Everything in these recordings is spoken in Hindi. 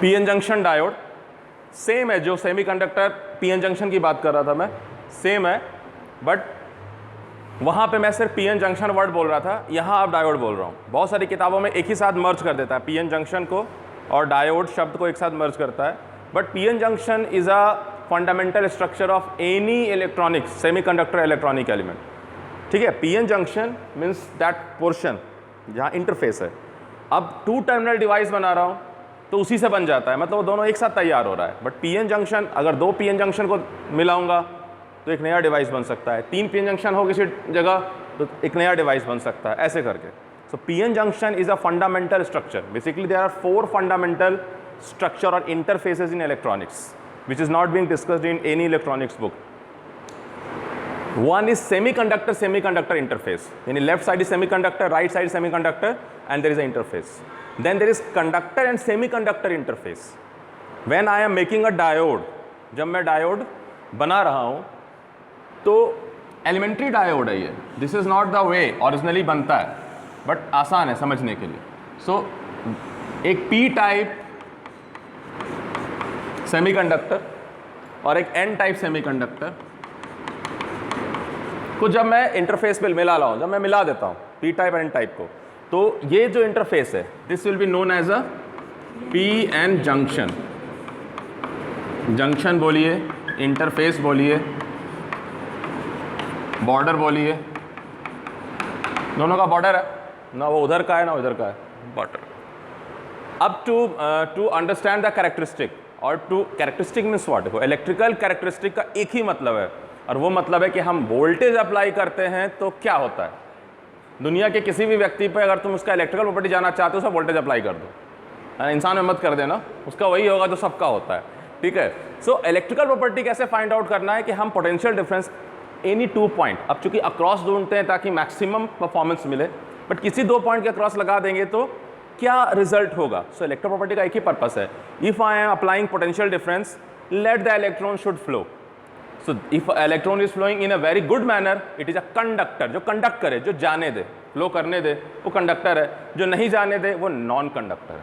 पीएन जंक्शन डायोड सेम है, जो सेमीकंडक्टर पीएन जंक्शन की बात कर रहा था मैं, सेम है, बट वहाँ पे मैं सिर्फ पीएन जंक्शन वर्ड बोल रहा था, यहाँ आप डायोड बोल रहा हूँ। बहुत सारी किताबों में एक ही साथ मर्ज कर देता है, पीएन जंक्शन को और डायोड शब्द को एक साथ मर्ज करता है, but PN junction is a fundamental structure of any electronics semiconductor electronic element. ठीक है, PN junction means that portion जहाँ इंटरफेस है। अब 2 टर्मिनल डिवाइस बना रहा हूँ तो उसी से बन जाता है, मतलब वो दोनों एक साथ तैयार हो रहा है। बट पीएन जंक्शन, अगर 2 पीएन जंक्शन को मिलाऊंगा तो एक नया डिवाइस बन सकता है, 3 पीएन जंक्शन हो किसी जगह तो एक नया डिवाइस बन सकता है, ऐसे करके। So PN junction is a fundamental structure. Basically there are 4 fundamental structure और interfaces in electronics which is not being discussed in any electronics book. One is semiconductor interface, यानी left side is semiconductor, right side is semiconductor, and there is an interface. Then there is conductor and semiconductor interface. When I am making a diode, जब मैं डायोड बना रहा हूँ तो एलिमेंट्री डायोड है ये, this is not the way originally बनता है, बट आसान है समझने के लिए। सो एक पी टाइप सेमीकंडक्टर और एक एन टाइप सेमीकंडक्टर को जब मैं इंटरफेस पे मिला रहा हूँ, जब मैं मिला देता हूँ पी टाइप और एन टाइप को, तो ये जो इंटरफेस है this will be known as a P N junction. Junction बोलिए, इंटरफेस बोलिए, बॉर्डर बोलिए, दोनों का बॉर्डर है ना, वो उधर का है ना उधर का है, बॉर्डर। अब टू अंडरस्टैंड द कैरेक्टरिस्टिक, और टू कैरेक्टरिस्टिक मीन्स व्हाट, देखो इलेक्ट्रिकल कैरेक्टरिस्टिक का एक ही मतलब है, और वो मतलब है कि हम वोल्टेज अप्लाई करते हैं तो क्या होता है। दुनिया के किसी भी व्यक्ति पे अगर तुम उसका इलेक्ट्रिकल प्रॉपर्टी जानना चाहते हो, उसका वोल्टेज अप्लाई कर दो, इंसान में मत कर देना, उसका वही होगा जो सबका होता है। ठीक है, सो इलेक्ट्रिकल प्रॉपर्टी कैसे फाइंड आउट करना है कि हम पोटेंशियल डिफरेंस एनी 2 पॉइंट, अब चूंकि अक्रॉस ढूंढते हैं ताकि मैक्सिमम परफॉर्मेंस मिले, बट किसी 2 पॉइंट के अक्रॉस लगा देंगे तो क्या रिजल्ट होगा। सो इलेक्ट्रो प्रॉपर्टी का एक ही पर्पस है, if I am applying potential difference let the electron should flow. So if electron is flowing in a very good manner it is a conductor, जो कंडक्ट करे, जो जाने दे, फ्लो करने दे, वो कंडक्टर है, जो नहीं जाने दे वो नॉन कंडक्टर है।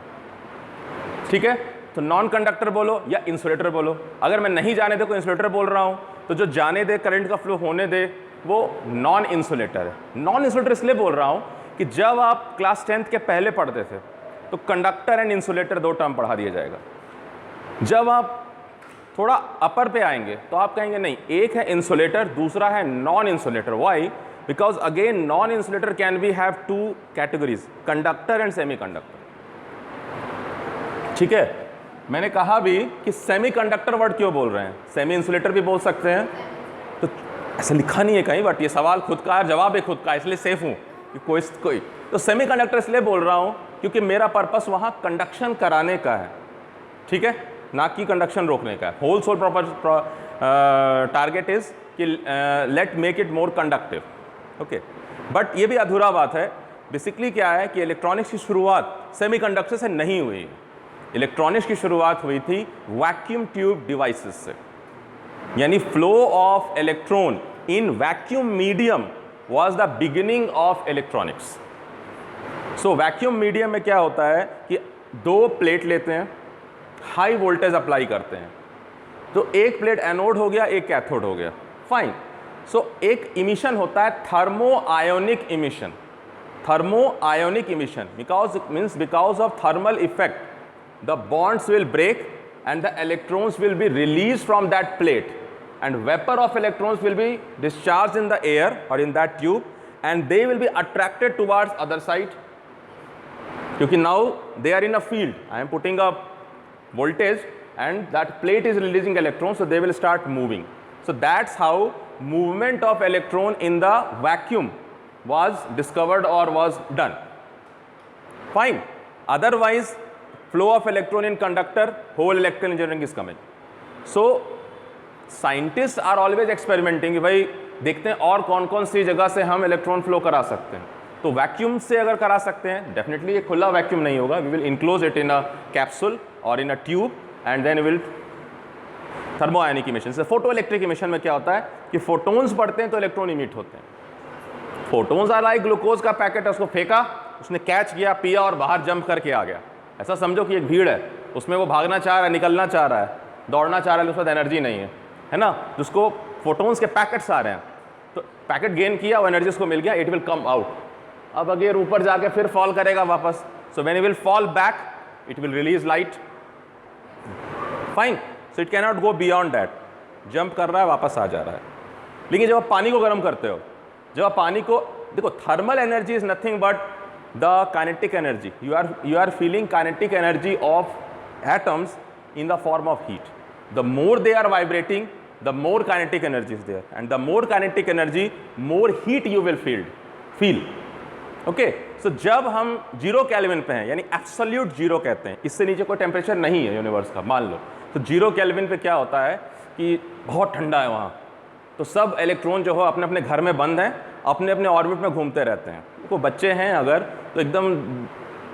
ठीक है, तो नॉन कंडक्टर बोलो या इंसुलेटर बोलो। अगर मैं नहीं जाने दे को इंसुलेटर बोल रहा हूँ, तो जो जाने दे, करंट का फ्लो होने दे, वो नॉन इंसुलेटर है। नॉन इंसुलेटर इसलिए बोल रहा हूँ कि जब आप क्लास 10th के पहले पढ़ते थे तो कंडक्टर एंड इंसुलेटर 2 टर्म पढ़ा दिया जाएगा। जब आप थोड़ा अपर पे आएंगे तो आप कहेंगे नहीं, एक है इंसुलेटर, दूसरा है non insulator. Why? Because again non insulator can be have 2 categories, conductor and semiconductor. ठीक है, मैंने कहा भी कि सेमीकंडक्टर वर्ड क्यों बोल रहे हैं, सेमी इंसुलेटर भी बोल सकते हैं, तो ऐसा लिखा नहीं है कहीं, बट ये सवाल खुद का है, जवाब है खुद का, इसलिए सेफ हूँ कि कोई तो सेमीकंडक्टर इसलिए बोल रहा हूँ क्योंकि मेरा पर्पस वहाँ कंडक्शन कराने का है। ठीक है, ना कि कंडक्शन रोकने का है। होल सोल टारगेट इज कि let make it more conductive. Okay, but ये भी अधूरा बात है। बेसिकली क्या है कि इलेक्ट्रॉनिक्स की शुरुआत सेमीकंडक्टर से नहीं हुई, इलेक्ट्रॉनिक्स की शुरुआत हुई थी वैक्यूम ट्यूब डिवाइसेस से, यानी flow of electron in vacuum medium was the beginning of electronics. So vacuum medium में क्या होता है कि 2 प्लेट लेते हैं, हाई वोल्टेज अप्लाई करते हैं, तो एक प्लेट एनोड हो गया, एक कैथोड हो गया, फाइन। सो एक इमिशन होता है thermo ionic emission. Thermo ionic emission because of thermal effect the bonds will break and the electrons will be released from that plate and vapor of electrons will be discharged in the air or in that tube and they will be attracted towards other side क्योंकि now they are in a field. I am putting a voltage and that plate is releasing electrons, so they will start moving. So that's how movement of electron in the vacuum was discovered or was done. Fine. Otherwise flow of electron in conductor, whole electrical engineering is coming. So scientists are always experimenting कि भाई देखते हैं और कौन कौन सी जगह से हम इलेक्ट्रॉन फ्लो करा सकते हैं. तो वैक्यूम से अगर करा सकते हैं, डेफिनेटली ये खुला वैक्यूम नहीं होगा. We will enclose it in a capsule और in a tube and then will thermionic emission. से फोटो इलेक्ट्रिक इमिशन में क्या होता है कि फोटोन्स पड़ते हैं तो इलेक्ट्रॉन इमिट होते हैं. फोटोन्स आर लाइक ग्लूकोज का पैकेट है, उसको फेंका, उसने कैच किया, पिया और बाहर जंप करके आ गया. ऐसा समझो कि एक भीड़ है, उसमें वो भागना चाह रहा है, निकलना चाह रहा है, दौड़ना चाह रहा है, उसके पास एनर्जी नहीं है ना, जिसको फोटोन्स के पैकेट्स आ रहे हैं, तो पैकेट गेन किया, वो एनर्जी उसको मिल गया, इट विल कम आउट। अब अगर ऊपर जाके फिर फॉल करेगा वापस, so when it will fall back it will release light, fine, so it can not go beyond that, jump कर रहा है वापस आ जा रहा है। लेकिन जब आप पानी को गर्म करते हो, जब आप पानी को देखो, thermal energy is nothing but the kinetic energy, you are feeling kinetic energy of atoms in the form of heat. The more they are vibrating, the more kinetic energy is there, and the more kinetic energy, more heat you will feel. Okay, so जब हम 0 केल्विन पे हैं, यानी एब्सोल्यूट 0 कहते हैं, इससे नीचे कोई टेम्परेचर नहीं है यूनिवर्स का, मान लो, तो 0 केल्विन पे क्या होता है कि बहुत ठंडा है वहाँ, तो सब इलेक्ट्रॉन जो हो अपने अपने घर में बंद हैं, अपने अपने ऑर्बिट में घूमते रहते हैं। को बच्चे हैं अगर, तो एकदम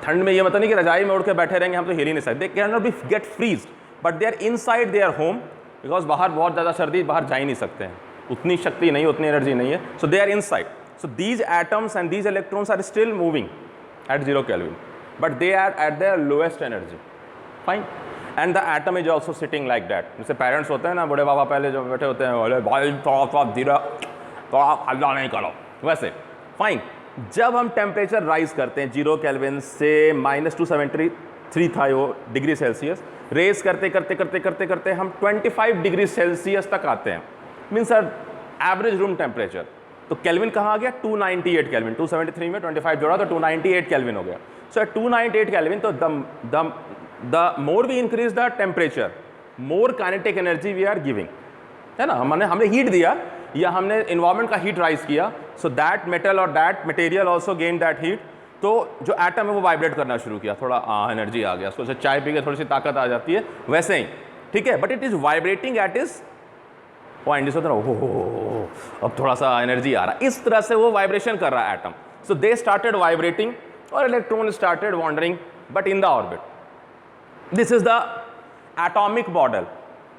ठंड में ये मतलब नहीं कि रजाई में उड़ के बैठे रहेंगे, हम तो हिल ही नहीं सकते, they can not be get freeze, but they are inside their home, because बाहर बहुत ज़्यादा सर्दी, बाहर जा ही नहीं सकते हैं, उतनी शक्ति नहीं, उतनी एनर्जी नहीं है, so they are inside. So these atoms and these electrons are still moving at 0 kelvin, but they are at their lowest energy, fine, and the atom is also sitting like that. जैसे पेरेंट्स होते हैं ना, बड़े बाबा पहले जो बैठे होते हैं, बोले भाई थोड़ा धीरे, थोड़ा हल्ला नहीं करो, वैसे फाइन। जब हम टेम्परेचर राइज करते हैं 0 केल्विन से -273 था वो डिग्री सेल्सियस, रेज करते करते करते करते करते हम 25 डिग्री सेल्सियस तक आते हैं, means sir average room temperature. तो केल्विन कहाँ आ गया? 298 केल्विन, 273 में 25 जोड़ा तो 298 केल्विन हो गया। सो 298 केल्विन, तो the more we increase the temperature, more kinetic energy we are giving, है ना। हमने हीट दिया या हमने इन्वायरमेंट का हीट राइज किया, सो दैट मेटल और that material also gain that heat, तो जो एटम है वो वाइब्रेट करना शुरू किया, थोड़ा एनर्जी आ गया, उसको चाय पी के थोड़ी सी ताकत आ जाती है, वैसे ही, ठीक है, but it is vibrating eight is point, होता है अब थोड़ा सा एनर्जी आ रहा है, इस तरह से वो वाइब्रेशन कर रहा है atom. So they started vibrating और electron started wandering, but in the orbit. This is the atomic model.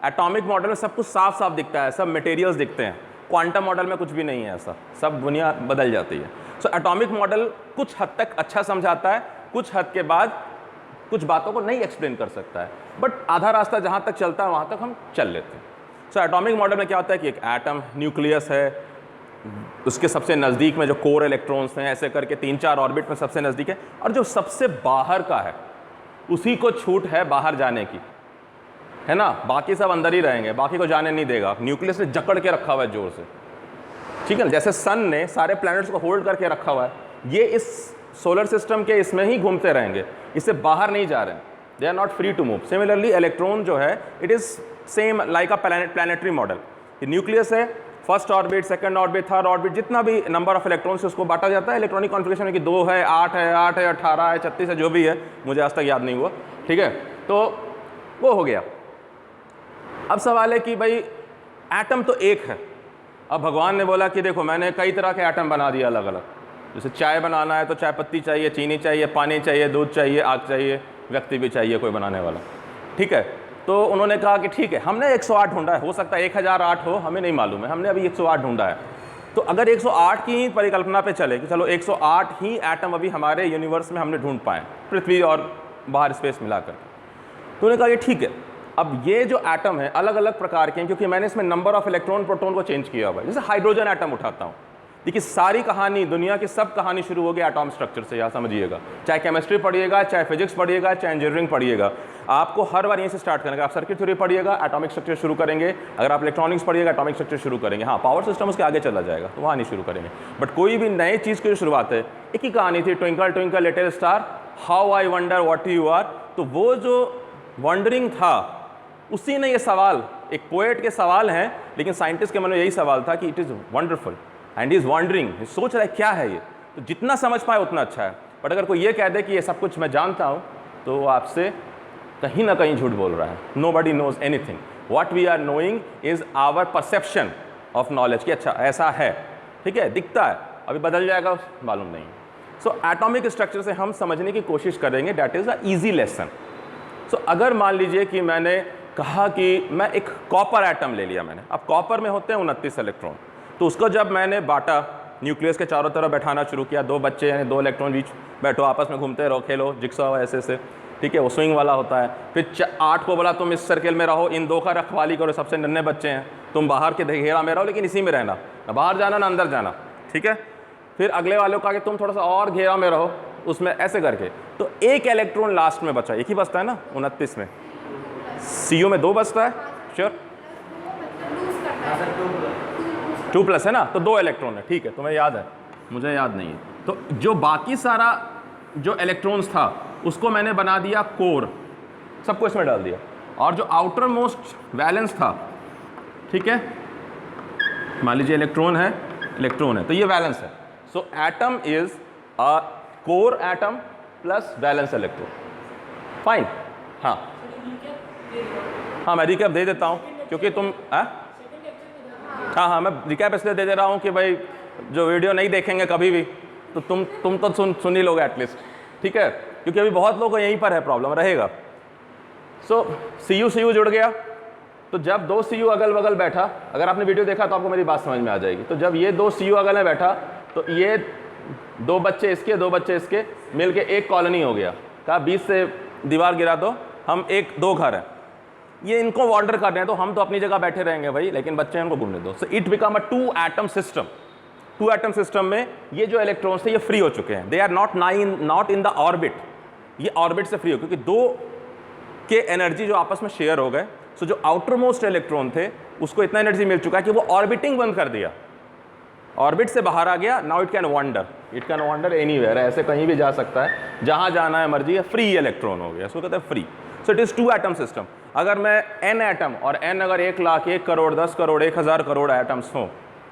Atomic model में सब कुछ साफ साफ दिखता है, सब मटेरियल्स दिखते हैं। क्वांटम मॉडल में कुछ भी नहीं है ऐसा, सब दुनिया बदल जाती है। सो एटॉमिक मॉडल कुछ हद तक अच्छा समझाता है, कुछ हद के बाद कुछ बातों को नहीं एक्सप्लेन कर सकता है, बट आधा रास्ता जहाँ तक चलता है वहाँ तक हम चल लेते हैं। सो एटॉमिक मॉडल में क्या होता है कि एक एटम न्यूक्लियस है, उसके सबसे नज़दीक में जो कोर इलेक्ट्रॉन्स हैं, ऐसे करके 3-4 ऑर्बिट में सबसे नज़दीक है, और जो सबसे बाहर का है उसी को छूट है बाहर जाने की, है ना, बाकी सब अंदर ही रहेंगे, बाकी को जाने नहीं देगा। न्यूक्लियस ने जकड़ के रखा हुआ है जोर से, ठीक है, जैसे सन ने सारे प्लैनेट्स को होल्ड करके रखा हुआ है, ये इस सोलर सिस्टम के इसमें ही घूमते रहेंगे, इससे बाहर नहीं जा रहे हैं, they are not free to move. Similarly electron जो है, it is same like a planetary model. Nucleus है, first orbit, second orbit, third orbit, जितना भी नंबर ऑफ इलेक्ट्रॉन्स है उसको बांटा जाता है। इलेक्ट्रॉनिक कॉन्फ़िगरेशन है कि 2 है, 8 है, 8 है, 18 है, 36 है, जो भी है, मुझे आज तक याद नहीं हुआ, ठीक है, तो वो हो गया। अब सवाल है कि भाई एटम तो एक है, अब भगवान ने बोला कि देखो मैंने कई तरह के एटम बना दिया अलग अलग, जैसे चाय बनाना है तो चाय पत्ती चाहिए, चीनी चाहिए, पानी चाहिए, दूध चाहिए, आग चाहिए, व्यक्ति भी चाहिए कोई बनाने वाला, ठीक है। तो उन्होंने कहा कि ठीक है, हमने 108 ढूंढा है, हो सकता है 1008 हो, हमें नहीं मालूम है, हमने अभी 108 ढूंढा है। तो अगर 108 की ही परिकल्पना पे चले कि चलो 108 ही एटम अभी हमारे यूनिवर्स में हमने ढूंढ पाए, पृथ्वी और बाहर स्पेस मिलाकर, तो उन्होंने कहा कि ठीक है, अब ये जो एटम है अलग अलग प्रकार के हैं, क्योंकि मैंने इसमें नंबर ऑफ इलेक्ट्रॉन प्रोटॉन को चेंज किया हुआ है। जैसे हाइड्रोजन एटम उठाता हूँ, देखिए सारी कहानी, दुनिया की सब कहानी शुरू होगी एटॉम स्ट्रक्चर से, यहाँ समझिएगा, चाहे केमिस्ट्री पढ़िएगा, चाहे फिजिक्स पढ़िएगा, चाहे इंजीनियरिंग पढ़िएगा, आपको हर बार यहीं से स्टार्ट करेंगे। आप सर्किट थ्योरी पढ़िएगा, एटॉमिक स्ट्रक्चर शुरू करेंगे, अगर आप इलेक्ट्रॉनिक्स पढ़िएगा, एटॉमिक स्ट्रक्चर शुरू करेंगे, हाँ पावर सिस्टम उसके आगे चला जाएगा, तो वहाँ नहीं शुरू करेंगे। बट कोई भी नए चीज़ की जो शुरुआत है, एक ही कहानी थी, twinkle twinkle little star, how I wonder what you are. तो वो जो वंडरिंग था, उसी ने ये सवाल, एक पोएट के सवाल हैं, लेकिन साइंटिस्ट के मन में यही सवाल था कि it is wonderful and is wondering, सोच रहा है क्या है ये, तो जितना समझ पाए उतना अच्छा है। बट अगर कोई ये कह दे कि ये सब कुछ मैं जानता हूँ, तो वो आपसे कहीं ना कहीं झूठ बोल रहा है। Nobody knows anything, what we are knowing is our perception of knowledge, कि अच्छा ऐसा है, ठीक है, दिखता है, अभी बदल जाएगा मालूम नहीं। सो एटॉमिक स्ट्रक्चर से हम समझने की कोशिश करेंगे, that is a easy lesson. So अगर मान लीजिए कि मैंने कहा कि मैं एक कॉपर एटम ले लिया मैंने, अब कॉपर में होते हैं 29 इलेक्ट्रॉन, तो उसको जब मैंने बांटा, न्यूक्लियस के चारों तरफ बैठाना शुरू किया, 2 बच्चे यानी 2 इलेक्ट्रॉन बीच बैठो, आपस में घूमते रहो, खेलो जिक्सॉ ऐसे से, ठीक है, वो स्विंग वाला होता है। फिर 8 को बोला तुम इस सर्किल में रहो, इन 2 का रखवाली करो, सबसे नन्हे बच्चे हैं, तुम बाहर के घेरा में रहो लेकिन इसी में रहना, ना बाहर जाना ना अंदर जाना, ठीक है। फिर अगले वाले को कहा कि तुम थोड़ा सा और घेरा में रहो, उसमें ऐसे करके। तो एक इलेक्ट्रॉन लास्ट में बचा, एक ही बचता है ना 29 में, CU में 2 बचता है, श्योर 2+ है ना, तो 2 इलेक्ट्रॉन है, ठीक है, तुम्हें याद है, मुझे याद नहीं है। तो जो बाकी सारा जो इलेक्ट्रॉन्स था उसको मैंने बना दिया कोर, सबको इसमें डाल दिया, और जो आउटर मोस्ट वैलेंस था, ठीक है, मान लीजिए इलेक्ट्रॉन है, तो ये वैलेंस है। So atom is a core atom plus valence electron, fine. हाँ मैं रिकैप दे देता हूँ क्योंकि तुम हाँ मैं रिकैप इसलिए दे रहा हूँ कि भाई जो वीडियो नहीं देखेंगे कभी भी तो तुम तो सुन ही लोगे एटलीस्ट, ठीक है, क्योंकि अभी बहुत लोगों को यहीं पर है प्रॉब्लम रहेगा। सो CU जुड़ गया, तो जब 2 CU अगल बगल बैठा, अगर आपने वीडियो देखा तो आपको मेरी बात समझ में आ जाएगी। तो जब ये 2 CU अगल में बैठा तो ये 2 बच्चे इसके 2 बच्चे इसके मिलके एक कॉलोनी हो गया। कहा 20 से दीवार गिरा दो, हम 1-2 घर हैं, ये इनको वॉन्डर कर रहे हैं तो हम तो अपनी जगह बैठे रहेंगे भाई, लेकिन बच्चे इनको घूमने दो। So it become a 2 atom system. 2 atom system में ये जो इलेक्ट्रॉन्स थे ये फ्री हो चुके हैं, they are not in the orbit, ये ऑर्बिट से फ्री हो, क्योंकि 2 के एनर्जी जो आपस में शेयर हो गए। सो जो आउटर मोस्ट इलेक्ट्रॉन थे उसको इतना एनर्जी मिल चुका है कि वो ऑर्बिटिंग बंद कर दिया, ऑर्बिट से बाहर आ गया। Now it can wander anywhere, ऐसे कहीं भी जा सकता है, जहां जाना है मर्जी है, फ्री इलेक्ट्रॉन हो गया, इसको कहते हैं free. So it is 2 atom system. अगर मैं n एटम और n अगर 1 लाख 1 करोड़ 10 करोड़ 1000 करोड़ एटम्स हों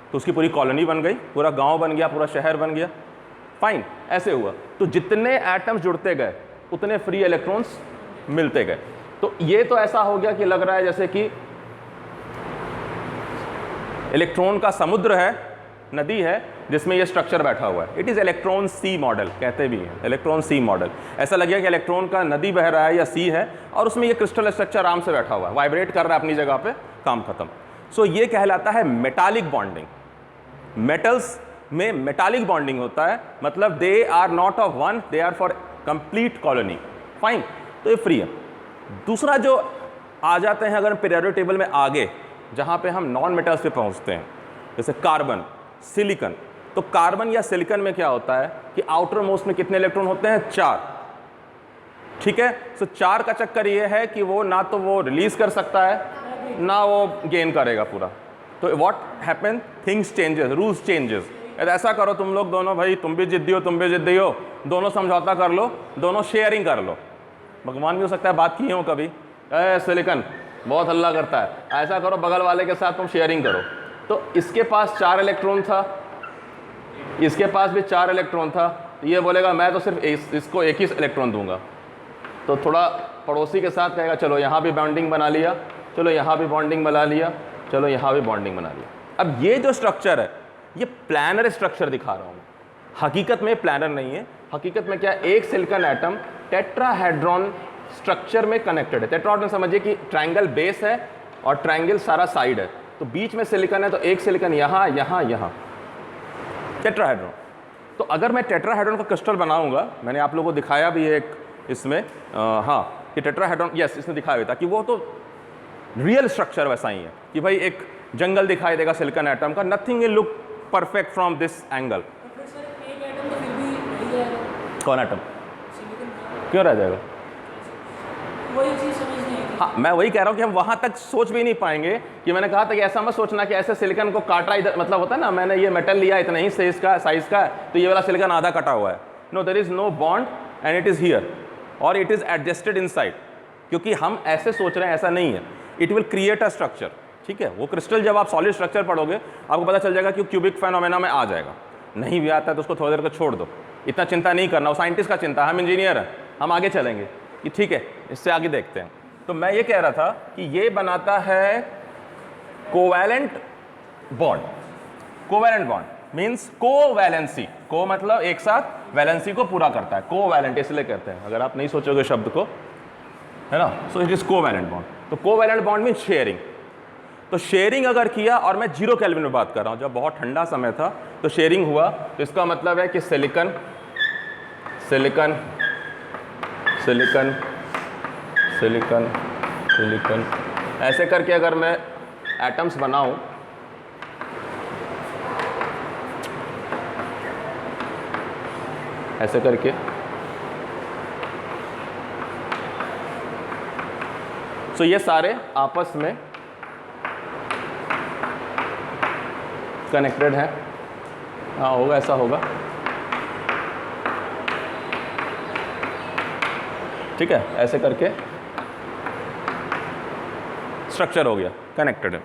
तो उसकी पूरी कॉलोनी बन गई, पूरा गांव बन गया, पूरा शहर बन गया, फाइन, ऐसे हुआ। तो जितने एटम्स जुड़ते गए उतने फ्री इलेक्ट्रॉन्स मिलते गए। तो ये तो ऐसा हो गया कि लग रहा है जैसे कि इलेक्ट्रॉन का समुद्र है, नदी है जिसमें ये स्ट्रक्चर बैठा हुआ है। It is electron sea model कहते भी हैं, इलेक्ट्रॉन सी मॉडल। ऐसा लगेगा कि इलेक्ट्रॉन का नदी बह रहा है या सी है और उसमें ये क्रिस्टल स्ट्रक्चर आराम से बैठा हुआ है, वाइब्रेट कर रहा है अपनी जगह पे, काम खत्म। सो ये कहलाता है मेटालिक बॉन्डिंग। मेटल्स में मेटालिक बॉन्डिंग होता है, मतलब they are not of one, they are for complete colony, fine. तो ये फ्री है। दूसरा जो आ जाते हैं अगर पीरियोडिक टेबल में आगे, जहाँ पे हम नॉन मेटल्स पे पहुँचते हैं, जैसे कार्बन, सिलिकॉन। तो कार्बन या सिलिकॉन में क्या होता है कि आउटर मोस्ट में कितने इलेक्ट्रॉन होते हैं? 4, ठीक है। सो 4 का चक्कर ये है कि वो ना तो वो रिलीज कर सकता है ना वो गेन करेगा पूरा। तो what happen, things changes, rules changes. ऐसा करो तुम लोग दोनों भाई, तुम भी जिद्दी हो तुम भी जिद्दी हो, दोनों समझौता कर लो, दोनों शेयरिंग कर लो। भगवान भी हो सकता है बात किए हो कभी, सिलिकॉन बहुत हल्ला करता है, ऐसा करो बगल वाले के साथ तुम शेयरिंग करो। तो इसके पास 4 इलेक्ट्रॉन था, इसके पास भी 4 इलेक्ट्रॉन था, ये बोलेगा मैं तो सिर्फ इसको 1 ही इलेक्ट्रॉन दूंगा। तो थोड़ा पड़ोसी के साथ कहेगा चलो यहाँ भी बॉन्डिंग बना लिया, चलो यहाँ भी बॉन्डिंग बना लिया, चलो यहाँ भी बॉन्डिंग बना लिया। अब ये जो स्ट्रक्चर है ये प्लानर स्ट्रक्चर दिखा रहा हूँ, हकीकत में प्लानर नहीं है। हकीकत में क्या, एक सिलिकॉन एटम टेट्राहेड्रॉन स्ट्रक्चर में कनेक्टेड है। टेट्राहेड्रॉन समझिए कि ट्रायंगल बेस है और ट्रायंगल सारा साइड है, तो बीच में सिलिकॉन है, तो एक सिलिकॉन यहाँ यहाँ यहाँ, टेट्राहेड्रॉन। तो अगर मैं टेट्राहेड्रॉन का क्रिस्टल बनाऊंगा, मैंने आप लोगों को दिखाया भी एक इसमें, हाँ कि टेट्राहेड्रॉन, यस इसने दिखाया हुआ था कि वो तो रियल स्ट्रक्चर वैसा ही है कि भाई एक जंगल दिखाई देगा सिलिकॉन एटम का, nothing will look perfect from this angle. कौन एटम क्यों रह जाएगा? हाँ मैं वही कह रहा हूँ कि हम वहाँ तक सोच भी नहीं पाएंगे। कि मैंने कहा था कि ऐसा मत सोचना कि ऐसे सिलिकॉन को काटा इधर, मतलब होता है ना मैंने ये मेटल लिया इतना ही साइज का है तो ये वाला सिलिकॉन आधा कटा हुआ है। No, there is no bond and it is here और इट इज़ एडजस्टेड इनसाइड। क्योंकि हम ऐसे सोच रहे हैं, ऐसा नहीं है। It will create a structure, ठीक है। वो क्रिस्टल जब आप सॉलिड स्ट्रक्चर पढ़ोगे आपको पता चल जाएगा कि क्यूबिक फेनोमेना में आ जाएगा। नहीं भी आता है तो उसको थोड़ी देर को छोड़ दो, इतना चिंता नहीं करना, वो साइंटिस्ट का चिंता है, हम इंजीनियर हैं, हम आगे चलेंगे कि ठीक है इससे आगे देखते हैं। तो मैं ये कह रहा था कि ये बनाता है covalent bond. Covalent bond means covalency, को मतलब एक साथ, वैलेंसी को पूरा करता है, कोवैलेंट इसलिए कहते हैं, अगर आप नहीं सोचोगे शब्द को, है ना। So it is covalent bond. तो कोवैलेंट बॉन्ड मीन्स शेयरिंग। तो शेयरिंग अगर किया, और मैं 0 केल्विन में बात कर रहा हूँ, जब बहुत ठंडा समय था तो शेयरिंग हुआ, तो इसका मतलब है कि silicon silicon silicon silicon silicon, ऐसे करके अगर मैं एटम्स बनाऊं, ऐसे करके, तो ये सारे आपस में कनेक्टेड है। हाँ होगा, ऐसा होगा, ठीक है, ऐसे करके स्ट्रक्चर हो गया, कनेक्टेड है।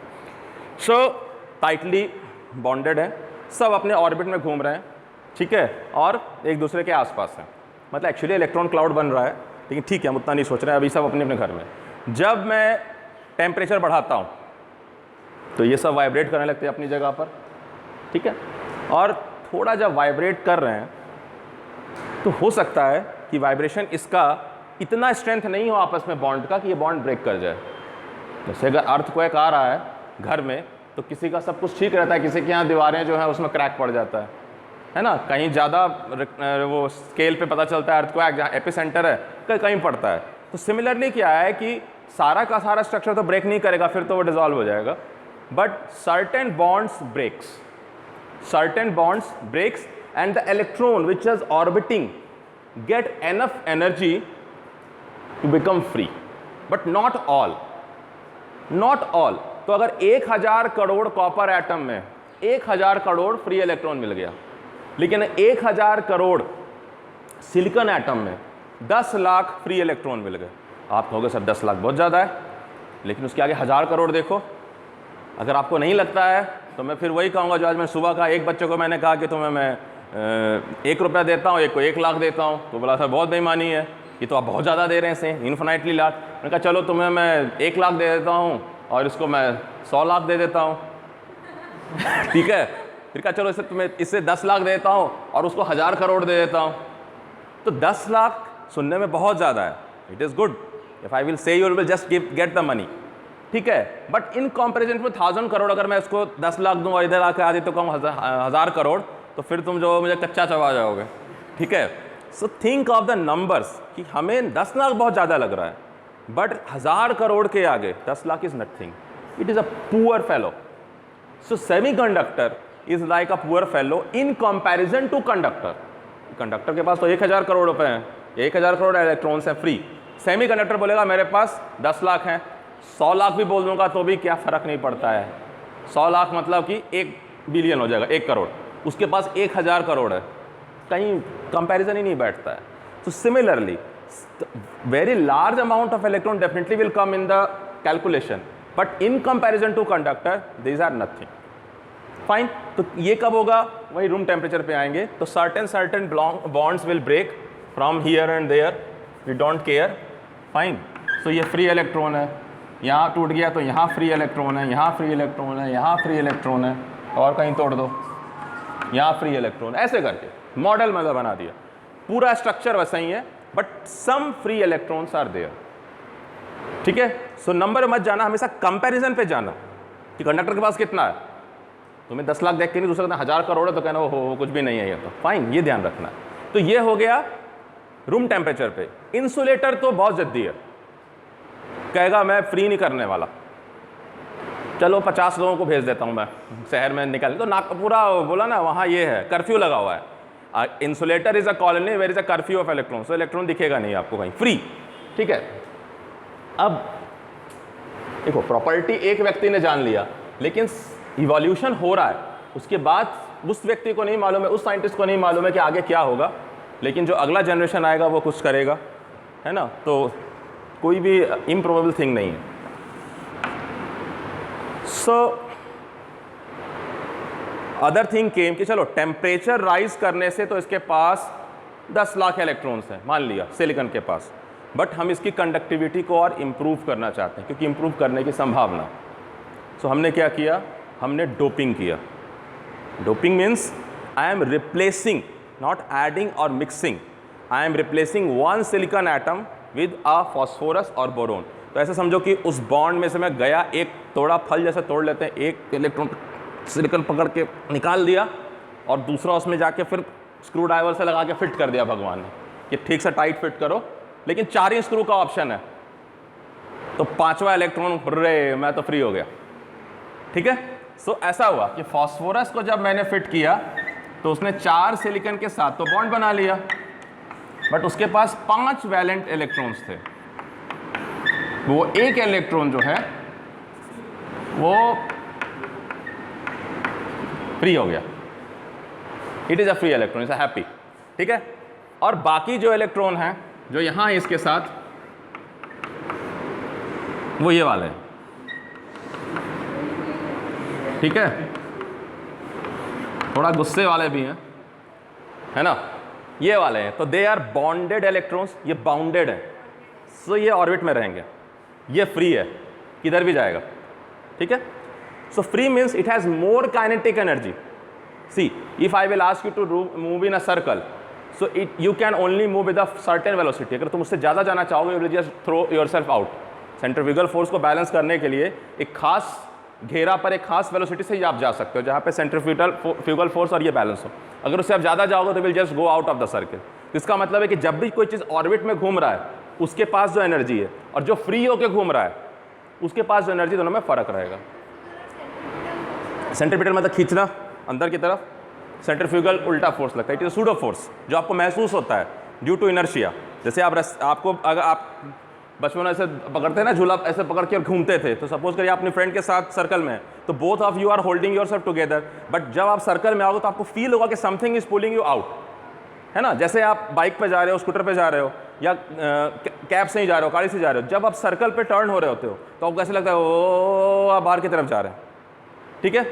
सो टाइटली बॉन्डेड है, सब अपने ऑर्बिट में घूम रहे हैं, ठीक है, और एक दूसरे के आसपास हैं। मतलब एक्चुअली इलेक्ट्रॉन क्लाउड बन रहा है, लेकिन ठीक है, हम उतना नहीं सोच रहे हैं अभी, सब अपने अपने घर में। जब मैं टेम्परेचर बढ़ाता हूँ तो ये सब वाइब्रेट करने लगते हैं अपनी जगह पर, ठीक है, और थोड़ा जब वाइब्रेट कर रहे हैं तो हो सकता है कि वाइब्रेशन इसका इतना स्ट्रेंथ नहीं हो आपस में बॉन्ड का कि ये बॉन्ड ब्रेक कर जाए। जैसे अगर अर्थक्वेक आ रहा है घर में तो किसी का सब कुछ ठीक रहता है, किसी के यहाँ दीवारें जो है उसमें क्रैक पड़ जाता है ना, कहीं ज़्यादा वो स्केल पे पता चलता है अर्थक्वेक, जहाँ एपिसेंटर है कहीं पड़ता है। तो सिमिलरली क्या है कि सारा का सारा स्ट्रक्चर तो ब्रेक नहीं करेगा, फिर तो वो डिसॉल्व हो जाएगा, but certain bonds breaks and the electron which is orbiting get enough energy to become free, but not all. तो अगर 1000 करोड़ कॉपर एटम में 1000 करोड़ फ्री इलेक्ट्रॉन मिल गया, लेकिन 1000 करोड़ सिलिकॉन एटम में 10 लाख फ्री इलेक्ट्रॉन मिल गए। आप कहोगे सर 10 लाख बहुत ज़्यादा है, लेकिन उसके आगे 1000 करोड़ देखो। अगर आपको नहीं लगता है तो मैं फिर वही कहूँगा जो आज मैं सुबह कहा, एक बच्चे को मैंने कहा कि तुम्हें मैं 1 रुपया देता हूँ, एक को 1 लाख देता हूँ, तो बोला सर बहुत बेईमानी है, ये तो आप बहुत ज़्यादा दे रहे हैं, इन्फिनाइटली लाख। मैंने कहा चलो तुम्हें मैं 1 लाख दे देता हूँ और इसको मैं 100 लाख दे देता हूँ ठीक है, फिर कहा चलो इसे तुम्हें इससे 10 लाख देता हूँ और उसको 1000 करोड़ दे देता हूँ। तो 10 लाख सुनने में बहुत ज़्यादा है, it is good if I will say you will just get the money, ठीक है, बट इन कंपैरिजन में 1000 करोड़ अगर मैं उसको 10 लाख दूँ और इधर आके आदि तो कहूँ 1000 करोड़, तो फिर तुम जो मुझे कच्चा चबा जाओगे, ठीक है। So think of the numbers कि हमें 10 लाख बहुत ज़्यादा लग रहा है, बट 1000 करोड़ के आगे 10 lakh is nothing, it is a poor fellow. So semiconductor is like a poor fellow in comparison to conductor. Conductor के पास तो 1000 करोड़ रुपए हैं, 1000 करोड़ इलेक्ट्रॉन्स हैं फ्री। सेमीकंडक्टर बोलेगा मेरे पास 10 लाख हैं, 100 लाख भी बोल दूंगा तो भी क्या फ़र्क नहीं पड़ता है। 100 लाख मतलब कि 1 बिलियन हो जाएगा, 1 करोड़, उसके पास 1000 करोड़ है, कहीं कंपैरिजन ही नहीं बैठता है। तो similarly very large amount of electron definitely will come in the calculation, but in comparison to conductor these are nothing. Fine, तो ये कब होगा, वही रूम टेम्परेचर पे आएंगे। तो certain bonds will break from here and there, we don't care. Fine, तो ये फ्री इलेक्ट्रॉन है, यहाँ टूट गया तो यहाँ फ्री इलेक्ट्रॉन है, यहाँ फ्री इलेक्ट्रॉन है, यहाँ फ्री इलेक्ट्रॉन है, और कहीं तोड़ दो यहाँ फ्री इलेक्ट्रॉन, ऐसे करके मॉडल मतलब बना दिया। पूरा स्ट्रक्चर वैसा ही है, but some free electrons are there, ठीक है। सो नंबर मत जाना, हमेशा कंपैरिजन पे जाना कि कंडक्टर के पास कितना है। तुम्हें 10 लाख देख के नहीं, दूसरा 1000 करोड़ है तो कहना हो कुछ भी नहीं है ये, तो फाइन, ये ध्यान रखना। तो ये हो गया रूम टेम्परेचर पे। इंसुलेटर तो बहुत जल्दी है, कहेगा मैं फ्री नहीं करने वाला, चलो 50 लोगों को भेज देता हूँ मैं शहर में निकल, तो ना पूरा बोला ना वहाँ ये है, कर्फ्यू लगा हुआ है। Insulator is a colony where is a curfew of electron, so electron दिखेगा नहीं आपको कहीं, फ्री, ठीक है। अब देखो प्रॉपर्टी एक व्यक्ति ने जान लिया, लेकिन इवोल्यूशन हो रहा है, उसके बाद उस व्यक्ति को नहीं मालूम है, उस साइंटिस्ट को नहीं मालूम है कि आगे क्या होगा, लेकिन जो अगला जनरेशन आएगा वो कुछ करेगा, है ना। तो कोई भी इम्प्रोबेबल थिंग नहीं है। सो अदर थिंग केम कि चलो टेम्परेचर राइज करने से तो इसके पास 10 लाख इलेक्ट्रॉन्स हैं, मान लिया सिलिकॉन के पास, बट हम इसकी कंडक्टिविटी को और इम्प्रूव करना चाहते हैं, क्योंकि इम्प्रूव करने की संभावना। सो हमने क्या किया, हमने डोपिंग किया। Doping means I am replacing, not adding और mixing, I am replacing one silicon atom with a phosphorus और बोरोन। तो ऐसे समझो कि उस बॉन्ड में से मैं गया, एक तोड़ा फल जैसे तोड़ लेते हैं, एक इलेक्ट्रॉन सिलिकॉन पकड़ के निकाल दिया और दूसरा उसमें जाके फिर स्क्रू ड्राइवर से लगा के फिट कर दिया भगवान ने कि ठीक से टाइट फिट करो, लेकिन 4 ही स्क्रू का ऑप्शन है, तो पांचवा इलेक्ट्रॉन, रे मैं तो फ्री हो गया। ठीक है, सो ऐसा हुआ कि फास्फोरस को जब मैंने फिट किया तो उसने 4 सिलिकॉन के साथ तो बॉन्ड बना लिया, बट उसके पास 5 वैलेंट इलेक्ट्रॉन्स थे। वो एक इलेक्ट्रॉन जो है वो फ्री हो गया, it is a free electron, is a happy. ठीक है, और बाकी जो इलेक्ट्रॉन हैं जो यहां है इसके साथ, वो ये वाले हैं। ठीक है, थोड़ा गुस्से वाले भी हैं, है ना, ये वाले हैं। तो दे आर बॉन्डेड इलेक्ट्रॉन्स, ये बाउंडेड है, सो ये ऑर्बिट में रहेंगे, ये फ्री है, किधर भी जाएगा। ठीक है, so free means it has more kinetic energy. See, if I will ask you to move in a circle, so it you can only move with a certain velocity. अगर तुम उससे ज़्यादा जाना चाहोगे, you will just throw yourself out. Centrifugal force को बैलेंस करने के लिए एक खास घेरा पर एक खास वेलोसिटी से ही आप जा सकते हो, जहाँ पे सेंट्रीफ्यूगल फोर्स और ये बैलेंस हो। अगर उससे आप ज़्यादा जाओगे तो will just go out of the circle. इसका मतलब है कि जब भी कोई चीज़ ऑर्बिट में घूम रहा है, उसके पास जो एनर्जी है और जो फ्री होकर घूम रहा है उसके पास जो एनर्जी, दोनों में फ़र्क रहेगा। सेंट्रीपिटल मतलब खींचना अंदर की तरफ, सेंट्रीफ्यूगल उल्टा फोर्स लगता है, इट इज सूडो फोर्स जो आपको महसूस होता है ड्यू टू इनर्शिया। जैसे आपको अगर आप बचपन में ऐसे पकड़ते हैं ना, झूला ऐसे पकड़ के और घूमते थे, तो सपोज करिए अपने फ्रेंड के साथ सर्कल में, तो both of you are holding yourself together, but जब आप सर्कल में आओगे तो आपको फील होगा कि something is pulling you out, है ना। जैसे आप बाइक पे जा रहे हो, स्कूटर पे जा रहे हो, या कैब से ही जा रहे हो, गाड़ी से जा रहे हो, जब आप सर्कल पे टर्न हो रहे होते हो तो आपको कैसे लगता है, ओ आप बाहर की तरफ जा रहे हैं। ठीक है,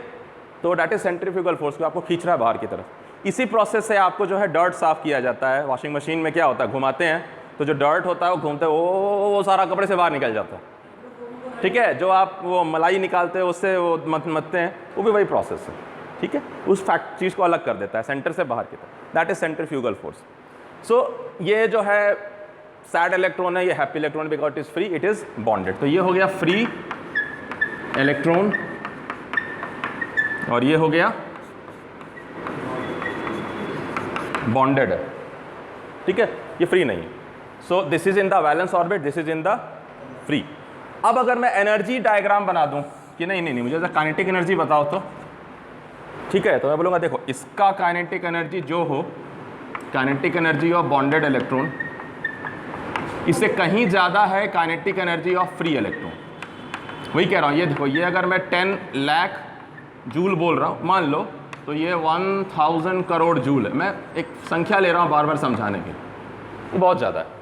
तो डैट इज सेंट्रीफ्यूगल फोर्स को आपको खींच रहा है बाहर की तरफ। इसी प्रोसेस से आपको जो है डर्ट साफ किया जाता है। वॉशिंग मशीन में क्या होता है, घुमाते हैं तो जो डर्ट होता है वो घूमते हैं, वो सारा कपड़े से बाहर निकल जाता है। ठीक है, जो आप वो मलाई निकालते हो उससे वो मतते हैं, वो भी वही प्रोसेस है। ठीक है, उस फैक्ट चीज़ को अलग कर देता है सेंटर से बाहर की तरफ, दैट इज सेंट्रीफ्यूगल फोर्स। सो ये जो है सैड इलेक्ट्रॉन है, ये happy electron because it is free, it is bonded. तो ये हो गया फ्री इलेक्ट्रॉन और ये हो गया बॉन्डेड है। ठीक है, ये फ्री नहीं है। So this is in the valence orbit, this is in the free. अब अगर मैं एनर्जी डायग्राम बना दूं कि नहीं मुझे काइनेटिक एनर्जी बताओ तो, ठीक है, तो मैं बोलूँगा देखो इसका काइनेटिक एनर्जी जो हो, kinetic energy of bonded electron, इससे कहीं ज़्यादा है kinetic energy of free electron. वही कह रहा हूँ, ये देखो, ये अगर मैं 10 लाख जूल बोल रहा हूँ मान लो, तो ये 1000 करोड़ जूल है। मैं एक संख्या ले रहा हूँ बार बार समझाने के लिए, ये बहुत ज़्यादा है।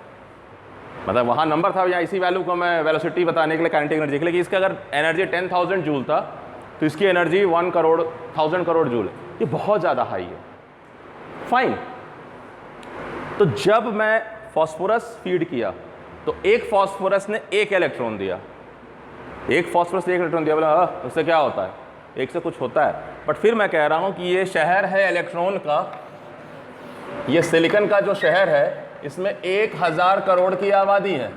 मतलब वहाँ नंबर था या इसी वैल्यू को मैं वेलोसिटी बताने के लिए, काइनेटिक एनर्जी के लिए, कि इसका अगर एनर्जी 10,000 जूल था तो इसकी एनर्जी 1000 करोड़ जूल है। ये बहुत ज़्यादा हाई है। फाइन, तो जब मैं फॉस्फोरस फीड किया तो एक फॉस्फोरस ने एक इलेक्ट्रॉन दिया, एक फॉस्फोरस ने एक इलेक्ट्रॉन दिया। बोला उससे क्या होता है, एक से कुछ होता है। बट फिर मैं कह रहा हूँ कि ये शहर है इलेक्ट्रॉन का, ये सिलिकॉन का जो शहर है इसमें 1000 करोड़ की आबादी है,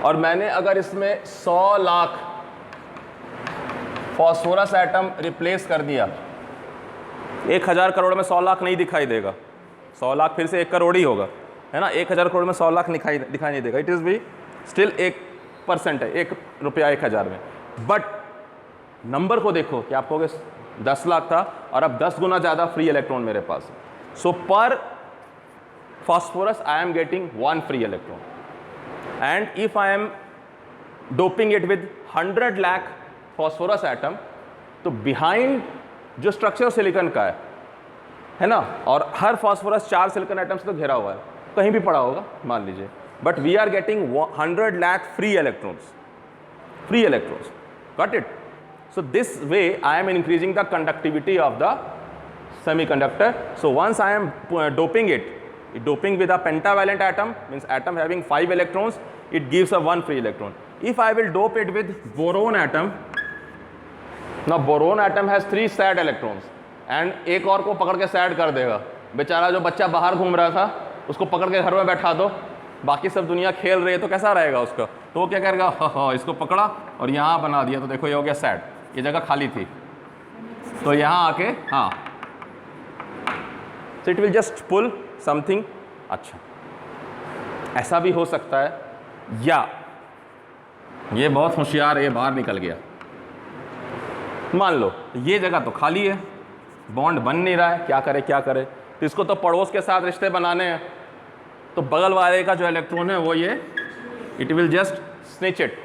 और मैंने अगर इसमें 100 लाख फॉस्फोरस एटम रिप्लेस कर दिया, 1000 करोड़ में 100 लाख नहीं दिखाई देगा, 100 लाख फिर से 1 करोड़ ही होगा, है ना। 1000 करोड़ में 100 लाख दिखाई नहीं देगा, इट इज़ भी स्टिल 1% है, 1 रुपया 1000 में। बट नंबर को देखो कि आप कहोगे 10 लाख था और अब 10 गुना ज़्यादा फ्री इलेक्ट्रॉन मेरे पास है। सो पर phosphorus I am getting 1 free electron, and if I am doping it with 100 lakh phosphorus atom, तो behind जो स्ट्रक्चर सिलिकॉन का है ना, और हर फॉस्फोरस 4 सिलिकॉन एटम से तो घिरा हुआ है, कहीं भी पड़ा होगा मान लीजिए, but we are getting 100 lakh free electrons, got it? So this way I am increasing the conductivity of the semiconductor. So once I am doping with a pentavalent atom, means atom having 5 electrons, it gives a 1 free electron. If I will dope it with boron atom, now boron atom has 3 sad electrons, and एक और को पकड़ के sad कर देगा। बेचारा जो बच्चा बाहर घूम रहा था उसको पकड़ के घर में बैठा दो, बाकी सब दुनिया खेल रही है, तो कैसा रहेगा उसका, तो वो क्या करेगा, हाँ इसको पकड़ा और यहाँ बना दिया, तो देखो ये हो गया sad, ये जगह खाली थी तो यहाँ आके हाँ, so it will just pull something. अच्छा, ऐसा भी हो सकता है, या ये बहुत होशियार है, ये बाहर निकल गया। मान लो ये जगह तो खाली है, बॉन्ड बन नहीं रहा है, क्या करे क्या करे। तो इसको तो पड़ोस के साथ रिश्ते बनाने हैं, तो बगल वाले का जो इलेक्ट्रॉन है वो ये it will just snitch it,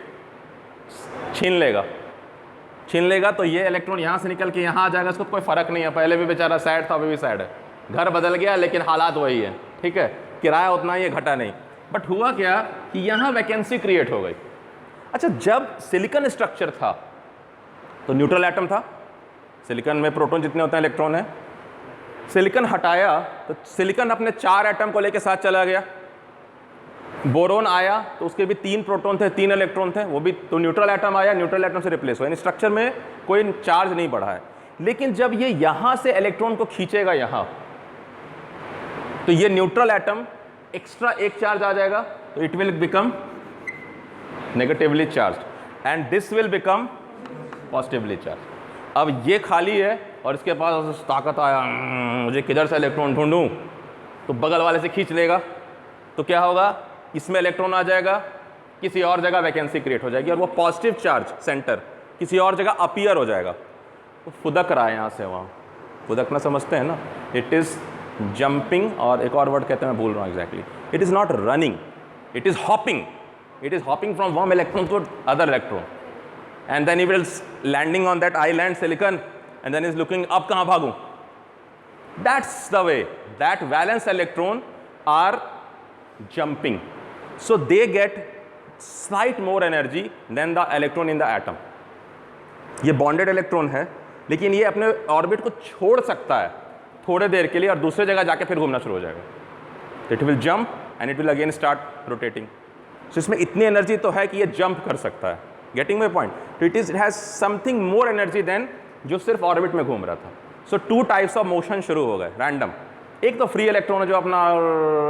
छीन लेगा। तो ये इलेक्ट्रॉन यहाँ से निकल के यहाँ आ जाएगा, इसको कोई फ़र्क नहीं है। पहले भी बेचारा सैड था, अभी भी सैड है, घर बदल गया लेकिन हालात वही है, ठीक है, किराया उतना ही है, घटा नहीं। बट हुआ क्या कि यहाँ वैकेंसी क्रिएट हो गई। अच्छा, जब सिलिकॉन स्ट्रक्चर था तो न्यूट्रल एटम था, सिलिकॉन में प्रोटॉन जितने होते हैं इलेक्ट्रॉन है। सिलिकॉन हटाया तो सिलिकॉन अपने 4 एटम को लेके साथ चला गया। बोरोन आया तो उसके भी 3 प्रोटॉन थे, 3 इलेक्ट्रॉन थे, वो भी तो न्यूट्रल एटम आया, न्यूट्रल एटम से रिप्लेस हुआ। स्ट्रक्चर में कोई चार्ज नहीं बढ़ा है। लेकिन जब ये यहां से इलेक्ट्रॉन को खींचेगा यहां, तो ये न्यूट्रल एटम एक्स्ट्रा एक चार्ज आ जाएगा, तो it will become negatively charge and this will become positively charge. अब ये खाली है और इसके पास ताकत आया, मुझे किधर से इलेक्ट्रॉन ढूंढूं, तो बगल वाले से खींच लेगा। तो क्या होगा, इसमें इलेक्ट्रॉन आ जाएगा, किसी और जगह वैकेंसी क्रिएट हो जाएगी और वो पॉजिटिव चार्ज सेंटर किसी और जगह अपीयर हो जाएगा। तो फुदक रहा है यहाँ से वहाँ, फुदकना समझते हैं ना, इट इज़ जंपिंग, और एक और वर्ड कहते हैं, मैं भूल रहा हूँ exactly, it is not running, it is hopping, it is hopping from one electron to other electron and then he will landing on that island silicon and then is looking up, kahan bhagu. That's the way that valence electron are jumping, so they get slight more energy than the electron in the atom. ये bonded electron है, लेकिन ये अपने ऑर्बिट को छोड़ सकता है थोड़े देर के लिए और दूसरे जगह जाके फिर घूमना शुरू हो जाएगा। It will jump and it will again start rotating. So इसमें इतनी एनर्जी तो है कि ये जंप कर सकता है। Getting my point? तो it has something more energy than जो सिर्फ ऑर्बिट में घूम रहा था। सो 2 टाइप्स ऑफ मोशन शुरू हो गए रैंडम। एक तो फ्री इलेक्ट्रॉन है जो अपना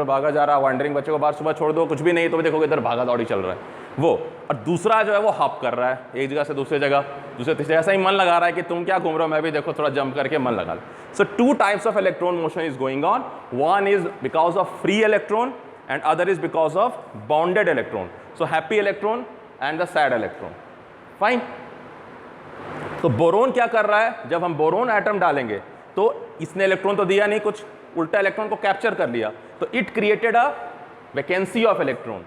भागा जा रहा है, वॉन्डरिंग, बच्चे को बाहर सुबह छोड़ दो, कुछ भी नहीं तो भी देखोगे इधर भागा दौड़ी चल रहा है वो। और दूसरा जो है वो हॉप कर रहा है एक जगह से दूसरी जगह, दूसरे तीसरे, ऐसा ही मन लगा रहा है कि तुम क्या घूम रहे हो, मैं भी देखो थोड़ा जंप करके मन लगा लो। सो 2 types of electron motion is going on. One is because of free electron and other is because of bounded electron. So happy electron and the sad electron. Fine. तो बोरोन क्या कर रहा है, जब हम बोरोन एटम डालेंगे तो इसने इलेक्ट्रॉन तो दिया नहीं, कुछ उल्टा इलेक्ट्रॉन को कैप्चर कर लिया, तो it created a vacancy of electron,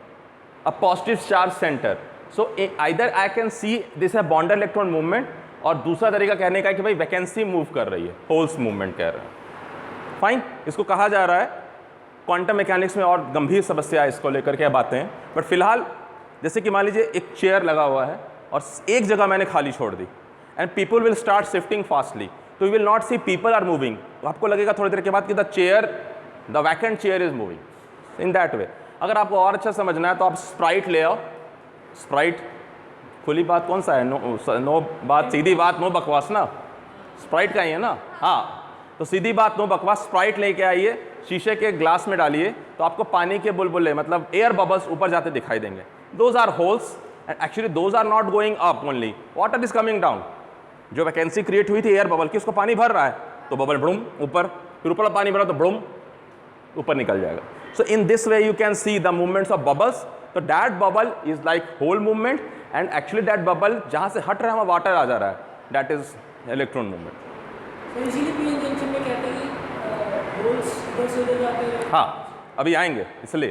a positive charge centre. So either I can see this है बॉन्डेड इलेक्ट्रॉन मूवमेंट, और दूसरा तरीका कहने का है कि भाई वैकेंसी मूव कर रही है, होल्स मूवमेंट कह रहे हैं। फाइन। इसको कहा जा रहा है क्वांटम मैकेनिक्स में, और गंभीर समस्या है इसको लेकर के बातें हैं, बट फिलहाल जैसे कि मान लीजिए एक चेयर लगा हुआ है और एक जगह मैंने खाली छोड़ दी and people will start shifting fastly, तो you will not see people are moving. तो आपको लगेगा थोड़ी देर के बाद कि the vacant chair is moving in that way. अगर आपको और अच्छा समझना है तो आप स्प्राइट ले आओ। स्प्राइट, खुली बात कौन सा है, नो बात, सीधी बात नो बकवास ना, स्प्राइट का ही है ना। हाँ, तो सीधी बात नो बकवास, स्प्राइट लेके आइए, शीशे के ग्लास में डालिए, तो आपको पानी के बुलबुले मतलब एयर बबल्स ऊपर जाते दिखाई देंगे। Those are holes and actually those are not going up only, water is coming down। जो वैकेंसी क्रिएट हुई थी एयर बबल की, उसको पानी भर रहा है तो बबल ब्रूम ऊपर, फिर ऊपर पानी भरा तो ब्रूम ऊपर निकल जाएगा। So in this way you can see the movements of bubbles. तो that bubble is like whole movement and actually that bubble जहाँ से हट रहा है वहाँ वाटर आ जा रहा है, दैट इज इलेक्ट्रॉन मूवमेंट। हाँ, अभी आएंगे, इसलिए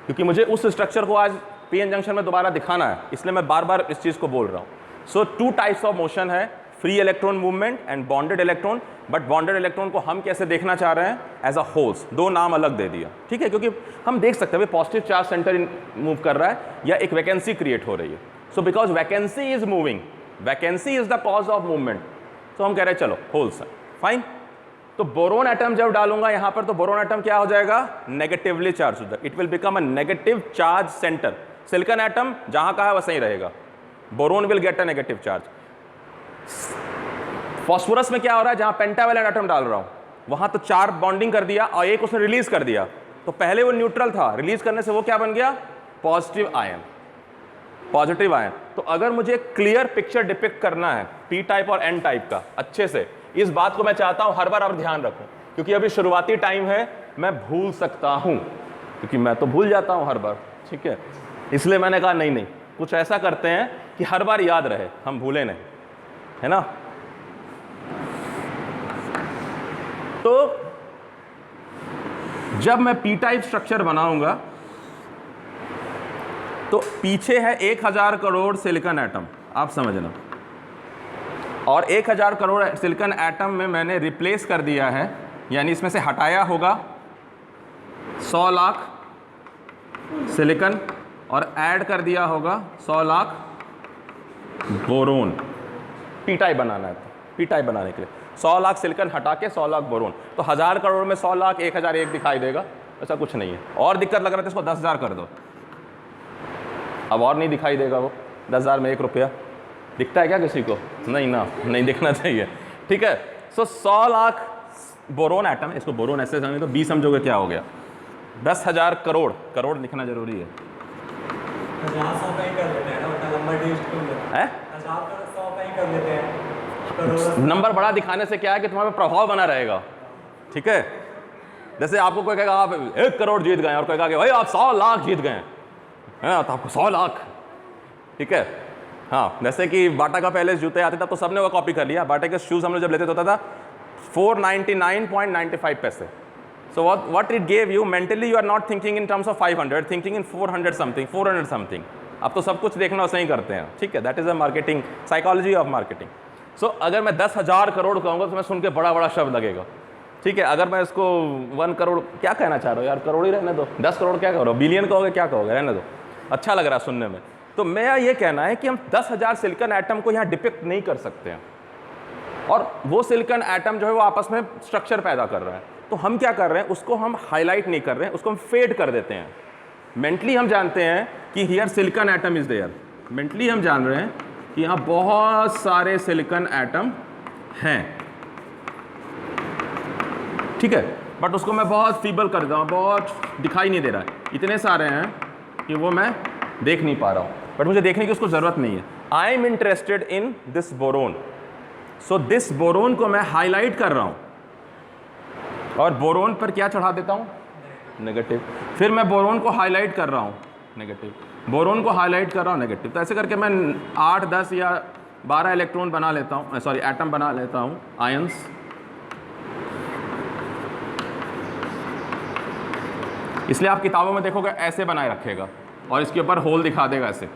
क्योंकि मुझे उस स्ट्रक्चर को आज पीएन जंक्शन में दोबारा दिखाना है, इसलिए मैं बार बार इस चीज़ को बोल रहा हूँ। सो 2 टाइप्स ऑफ मोशन है, free electron movement and bonded electron. But bonded electron को हम कैसे देखना चाह रहे हैं, एज अ होल्स, 2 नाम अलग दे दिया, ठीक है, क्योंकि हम देख सकते हैं पॉजिटिव चार्ज सेंटर मूव कर रहा है या एक वैकेंसी क्रिएट हो रही है। So because vacancy is moving, vacancy is the cause of movement, तो हम कह रहे हैं चलो होल्स है। फाइन। तो बोरोन एटम जब डालूंगा यहाँ पर, तो बोरोन एटम क्या हो जाएगा, नेगेटिवली चार्ज हो जाएगा, it will become a negative charge centre. Silicon atom जहां का है वैसे ही रहेगा, boron will get a negative charge. Phosphorus में क्या हो रहा है, जहां पेंटावैलेंट एटम डाल रहा हूं वहां तो 4 बॉन्डिंग कर दिया और एक उसने रिलीज कर दिया, तो पहले वो न्यूट्रल था, रिलीज करने से वो क्या बन गया, पॉजिटिव आयन, पॉजिटिव आयन। तो अगर मुझे क्लियर पिक्चर डिपिक्ट करना है पी टाइप और एन टाइप का अच्छे से, इस बात को मैं चाहता हूं हर बार आप ध्यान रखो, क्योंकि अभी शुरुआती टाइम है, मैं भूल सकता हूं, क्योंकि मैं तो भूल जाता हूं हर बार, ठीक है, इसलिए मैंने कहा नहीं, कुछ ऐसा करते हैं कि हर बार याद रहे, हम भूले नहीं, है ना। तो जब मैं पी टाइप स्ट्रक्चर बनाऊंगा तो पीछे है 1000 करोड़ सिलिकॉन एटम, आप समझना, और 1000 करोड़ सिलिकॉन एटम में मैंने रिप्लेस कर दिया है, यानी इसमें से हटाया होगा 100 लाख सिलिकॉन और ऐड कर दिया होगा 100 लाख बोरोन। पी टाइप बनाना है, पी टाइप बनाने के लिए 100 लाख सिलिकॉन हटा के 100 लाख बोरोन, तो 1000 करोड़ में 100 लाख 1001 दिखाई देगा, ऐसा कुछ नहीं है। और दिक्कत लग रहा था इसको 10,000 कर दो, अब और नहीं दिखाई देगा वो, 10,000 में 1 रुपया दिखता है क्या किसी को? नहीं ना, नहीं दिखना चाहिए, ठीक है। सो 100 लाख बोरोन एटम, इसको बोरोन ऐसे समझे तो 20 समझोगे क्या हो गया, 10,000 करोड़, करोड़ लिखना जरूरी है, 1000 का ही कर लेते हैं ना, नंबर टेस्ट कर लेते हैं, 1000 का 100 का ही कर लेते हैं। नंबर बड़ा दिखाने से क्या है कि तुम्हारे प्रभाव बना रहेगा, ठीक है। जैसे आपको कोई कहेगा आप 1 करोड़ जीत गए और कोई कहेगा भाई आप 100 लाख जीत गए, है ना, तो आपको 100 लाख, ठीक है। हाँ, जैसे कि बाटा का पहले जूते आते थे तो सबने वो कॉपी कर लिया, बाटा के शूज़ हम लोग जब लेते तो होता था 499.95 पैसे। So what it gave you, mentally you are not thinking in terms of 500, thinking in 400 something, 400 something. अब तो सब कुछ देखना वैसे ही करते हैं, ठीक है। That is a marketing, psychology of marketing. So अगर मैं 10,000 करोड़ कहूँगा तो मैं सुन के बड़ा बड़ा शब्द लगेगा, ठीक है। अगर मैं इसको 1 करोड़ क्या कहना चाह रहा हूँ यार, करोड़ ही रहने दो, 10 करोड़ क्या करो, बिलियन कहोगे क्या कहोगे, रहने दो, अच्छा लग रहा है सुनने में। तो मेरा ये कहना है कि हम 10,000 सिलिकॉन एटम को यहाँ डिपिक्ट नहीं कर सकते हैं, और वो सिलिकॉन एटम जो है वो आपस में स्ट्रक्चर पैदा कर रहा है, तो हम क्या कर रहे हैं, उसको हम हाईलाइट नहीं कर रहे हैं, उसको हम फेड कर देते हैं। मेंटली हम जानते हैं कि here silicon atom is there, mentally हम जान रहे हैं कि यहाँ बहुत सारे सिलिकॉन एटम हैं, ठीक है, बट उसको मैं बहुत फीबल कर रहा हूँ, बहुत दिखाई नहीं दे रहा है, इतने सारे हैं कि वो मैं देख नहीं पा रहा हूँ, बट मुझे देखने की उसको ज़रूरत नहीं है। I am interested in this boron, so this boron को मैं हाईलाइट कर रहा हूँ, और बोरोन पर क्या चढ़ा देता हूँ, नेगेटिव, फिर मैं बोरोन को हाईलाइट कर रहा हूँ, नेगेटिव, बोरोन को हाईलाइट कर रहा हूँ, नेगेटिव। तो ऐसे करके मैं 8, 10 या 12 इलेक्ट्रॉन बना लेता हूँ, सॉरी एटम बना लेता हूँ, आयंस। इसलिए आप किताबों में देखोगे ऐसे बनाए रखेगा और इसके ऊपर होल दिखा देगा ऐसे,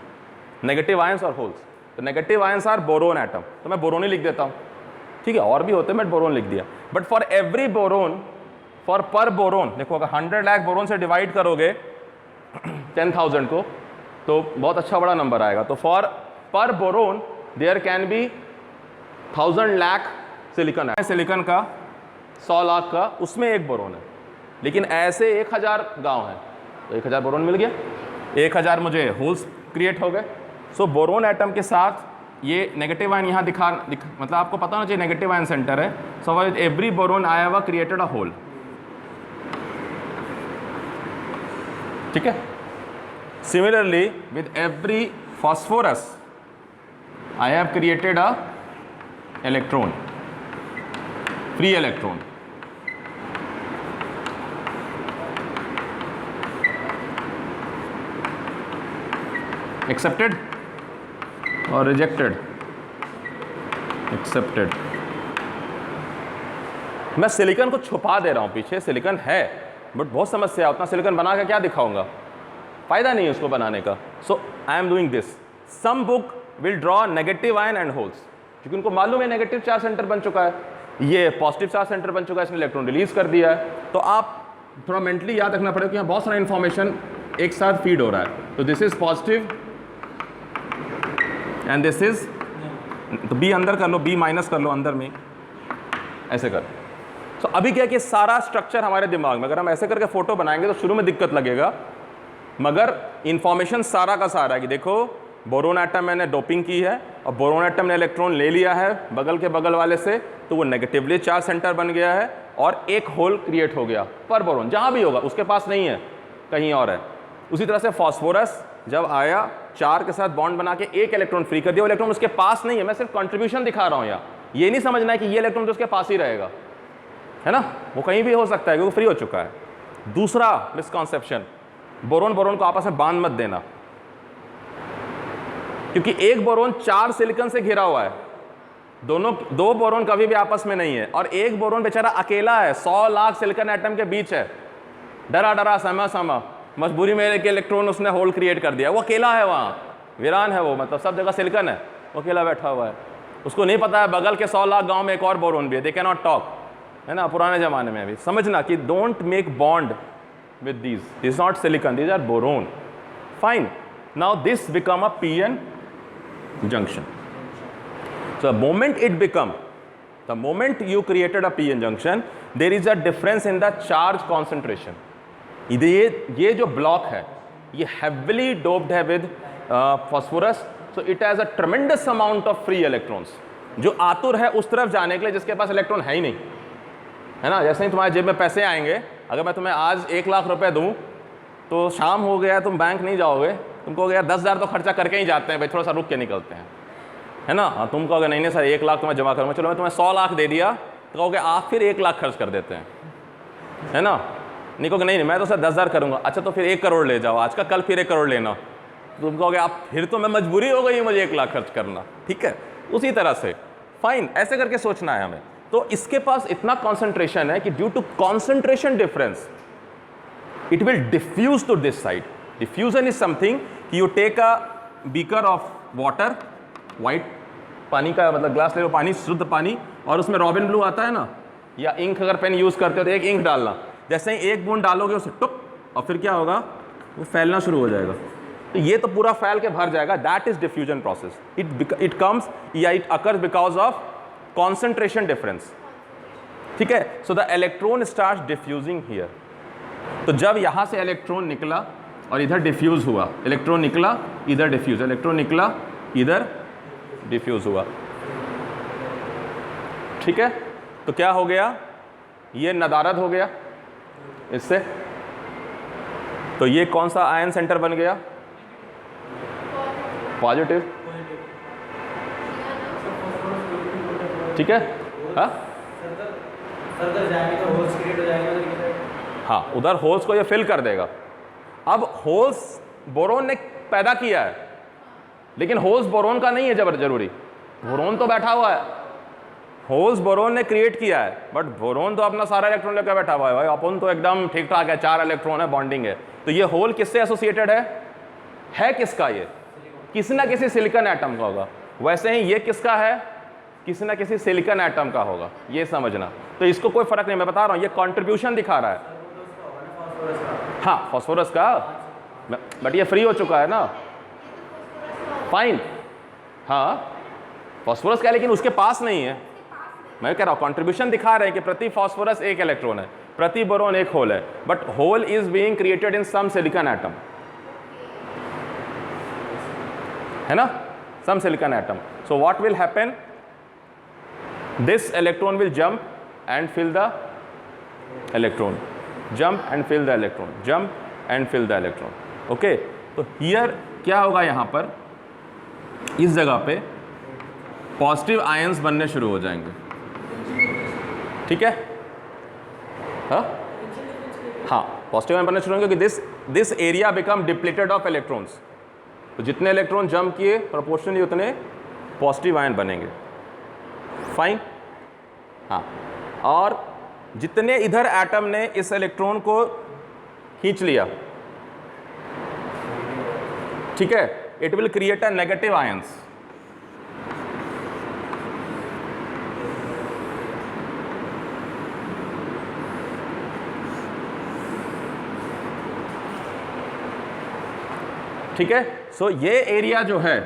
नेगेटिव आयंस और होल्स। तो negative ions are boron atom, तो मैं बोरोन ही लिख देता हूँ, ठीक है, और भी होते हैं, मैं बोरोन लिख दिया। But for every boron, for per boron, देखो अगर 100 लाख बोरोन से डिवाइड करोगे 10,000 को तो बहुत अच्छा बड़ा नंबर आएगा। तो for per boron there can be 1000 lakh silicon है, सिलिकॉन का 100 लाख का उसमें एक बोरोन है, लेकिन ऐसे 1000 गांव हैं, तो 1000 बोरोन मिल गया, 1000 मुझे होल्स क्रिएट हो गए। सो बोरोन एटम के साथ ये नेगेटिव आयन यहाँ मतलब आपको पता होना चाहिए नेगेटिव आयन सेंटर है। So with every boron I have created a hole, ठीक है। Similarly with every phosphorus I have created a electron, free electron. Accepted और रिजेक्टेड, एक्सेप्टेड। मैं सिलिकॉन को छुपा दे रहा हूं, पीछे सिलिकॉन है बट बहुत समस्या है, उतना सिलिकॉन बना के क्या दिखाऊंगा, फायदा नहीं है उसको बनाने का। So I am doing this. Some book will draw negative ion and holes, क्योंकि उनको मालूम है नेगेटिव चार्ज सेंटर बन चुका है, ये पॉजिटिव चार्ज सेंटर बन चुका है, इसने इलेक्ट्रॉन रिलीज कर दिया है। तो आप थोड़ा मेंटली याद रखना पड़ेगा कि यहाँ बहुत सारा इंफॉर्मेशन एक साथ फीड हो रहा है। तो this is positive and this is, तो बी अंदर कर लो, बी माइनस कर लो अंदर में, ऐसे कर। तो अभी क्या है कि सारा स्ट्रक्चर हमारे दिमाग में, अगर हम ऐसे करके फोटो बनाएंगे तो शुरू में दिक्कत लगेगा, मगर इंफॉर्मेशन सारा का सारा है कि देखो बोरोन एटम मैंने डोपिंग की है और बोरोन एटम ने इलेक्ट्रॉन ले लिया है बगल के बगल वाले से, तो वो नेगेटिवली चार्ज सेंटर बन गया है और एक होल क्रिएट हो गया पर बोरोन, जहाँ भी होगा उसके पास नहीं है, कहीं और है। उसी तरह से फॉस्फोरस जब आया 4 के साथ बॉन्ड बना के एक इलेक्ट्रॉन फ्री कर दिया, वो इलेक्ट्रॉन उसके पास नहीं है, मैं सिर्फ कंट्रीब्यूशन दिखा रहा हूँ यहाँ, ये नहीं समझना है कि ये इलेक्ट्रॉन तो उसके पास ही रहेगा, है ना, वो कहीं भी हो सकता है क्योंकि फ्री हो चुका है। दूसरा मिसकॉन्सेप्शन, बोरोन बोरोन को आपस में बांध मत देना, क्योंकि एक बोरोन 4 सिलिकॉन से घिरा हुआ है, दो बोरोन कभी भी आपस में नहीं है, और एक बोरोन बेचारा अकेला है, 100 लाख सिलिकॉन एटम के बीच है, डरा डरा समा समा, मजबूरी में एक इलेक्ट्रॉन उसने होल क्रिएट कर दिया, वो अकेला है, वहाँ वीरान है वो, मतलब सब जगह सिलिकॉन है, वो अकेला बैठा हुआ है, उसको नहीं पता है बगल के 100 लाख गांव में एक और बोरोन भी है, दे कैन नॉट टॉक, है ना, पुराने जमाने में भी। समझना कि don't make bond with these is not silicon, these are boron. Fine, now this become a p-n junction. So the moment you created a p-n junction, there is a difference in the charge concentration. ये जो block है ये heavily doped है with phosphorus, so it has a tremendous amount of free electrons, जो आतुर है उस तरफ जाने के लिए जिसके पास इलेक्ट्रॉन है ही नहीं, है ना। जैसे ही तुम्हारे जेब में पैसे आएंगे, अगर मैं तुम्हें आज 1 लाख रुपए दूं तो शाम हो गया तुम बैंक नहीं जाओगे, तुम कहोगे यार 10,000 तो खर्चा करके ही जाते हैं भाई, थोड़ा सा रुक के निकलते हैं, है ना। हाँ, तुम कहोगे नहीं नहीं सर 1 लाख तुम्हें जमा करूँगा, चलो मैं तुम्हें 100 लाख दे दिया, तो कहोगे आप फिर 1 लाख खर्च कर देते हैं, है ना। नहीं कहोगे नहीं मैं तो सर 10,000 करूँगा, अच्छा तो फिर 1 करोड़ ले जाओ आज का, कल फिर 1 करोड़ लेना, तुम कहोगे आप फिर तो मैं मजबूरी हो गई मुझे 1 लाख खर्च करना, ठीक है। उसी तरह से फाइन, ऐसे करके सोचना है हमें। तो इसके पास इतना कॉन्सेंट्रेशन है कि due to concentration difference it will diffuse to this side. Diffusion is something कि you take a beaker of water, white पानी का मतलब ग्लास ले लो पानी, शुद्ध पानी, और उसमें रॉबिन ब्लू आता है ना, या इंक अगर पेन यूज करते हो तो एक इंक डालना, जैसे ही 1 बूंद डालोगे उसे टुक, और फिर क्या होगा वो फैलना शुरू हो जाएगा, तो ये तो पूरा फैल के भर जाएगा, that is diffusion process. It comes या it occurs because of concentration difference, ठीक है। So the electron start diffusing here, तो जब यहां से इलेक्ट्रॉन निकला और इधर डिफ्यूज हुआ, इलेक्ट्रॉन निकला इधर डिफ्यूज, इलेक्ट्रॉन निकला इधर डिफ्यूज हुआ, ठीक है। तो क्या हो गया, ये नदारद हो गया इससे, तो ये कौन सा आयन सेंटर बन गया, पॉजिटिव, ठीक है। हाँ हाँ, उधर होल्स को ये फिल कर देगा। अब होल्स बोरोन ने पैदा किया है, लेकिन होल्स बोरोन का नहीं है जरूरी, बोरोन तो बैठा हुआ है, होल्स बोरोन ने क्रिएट किया है, बट बोरोन तो अपना सारा इलेक्ट्रॉन लेकर बैठा हुआ है भाई, अपन तो एकदम ठीक ठाक है, 4 इलेक्ट्रॉन है, बॉन्डिंग है। तो ये होल किससे एसोसिएटेड है किसका, ये किसी ना किसी सिलिकॉन एटम का होगा। वैसे ही ये किसका है, किसी ना किसी सिलिकॉन एटम का होगा, ये समझना। तो इसको कोई फर्क नहीं, मैं बता रहा हूँ, ये कंट्रीब्यूशन दिखा रहा है। हाँ, फास्फोरस का, बट ये फ्री हो चुका है ना, फाइन। हाँ, फास्फोरस का है लेकिन उसके पास नहीं है, मैं कह रहा हूँ कंट्रीब्यूशन दिखा रहे हैं कि प्रति फास्फोरस 1 इलेक्ट्रॉन है, प्रति बोरोन 1 होल है, but hole is being created in some silicon atom, है ना, some silicon atom. So what will happen, this electron will jump and fill the electron, jump and fill the electron, jump and fill the electron, okay। तो here क्या होगा, यहाँ पर इस जगह पे पॉजिटिव आयंस बनने शुरू हो जाएंगे, ठीक है। हाँ हाँ, पॉजिटिव आयन बनने शुरू होंगे क्योंकि this area become depleted of electrons, तो जितने इलेक्ट्रॉन जंप किए प्रोपोर्शनली उतने पॉजिटिव आयन बनेंगे, फाइन। हाँ, और जितने इधर एटम ने इस इलेक्ट्रॉन को खींच लिया, ठीक है, it will create a negative ions, ठीक है। सो ये एरिया जो है,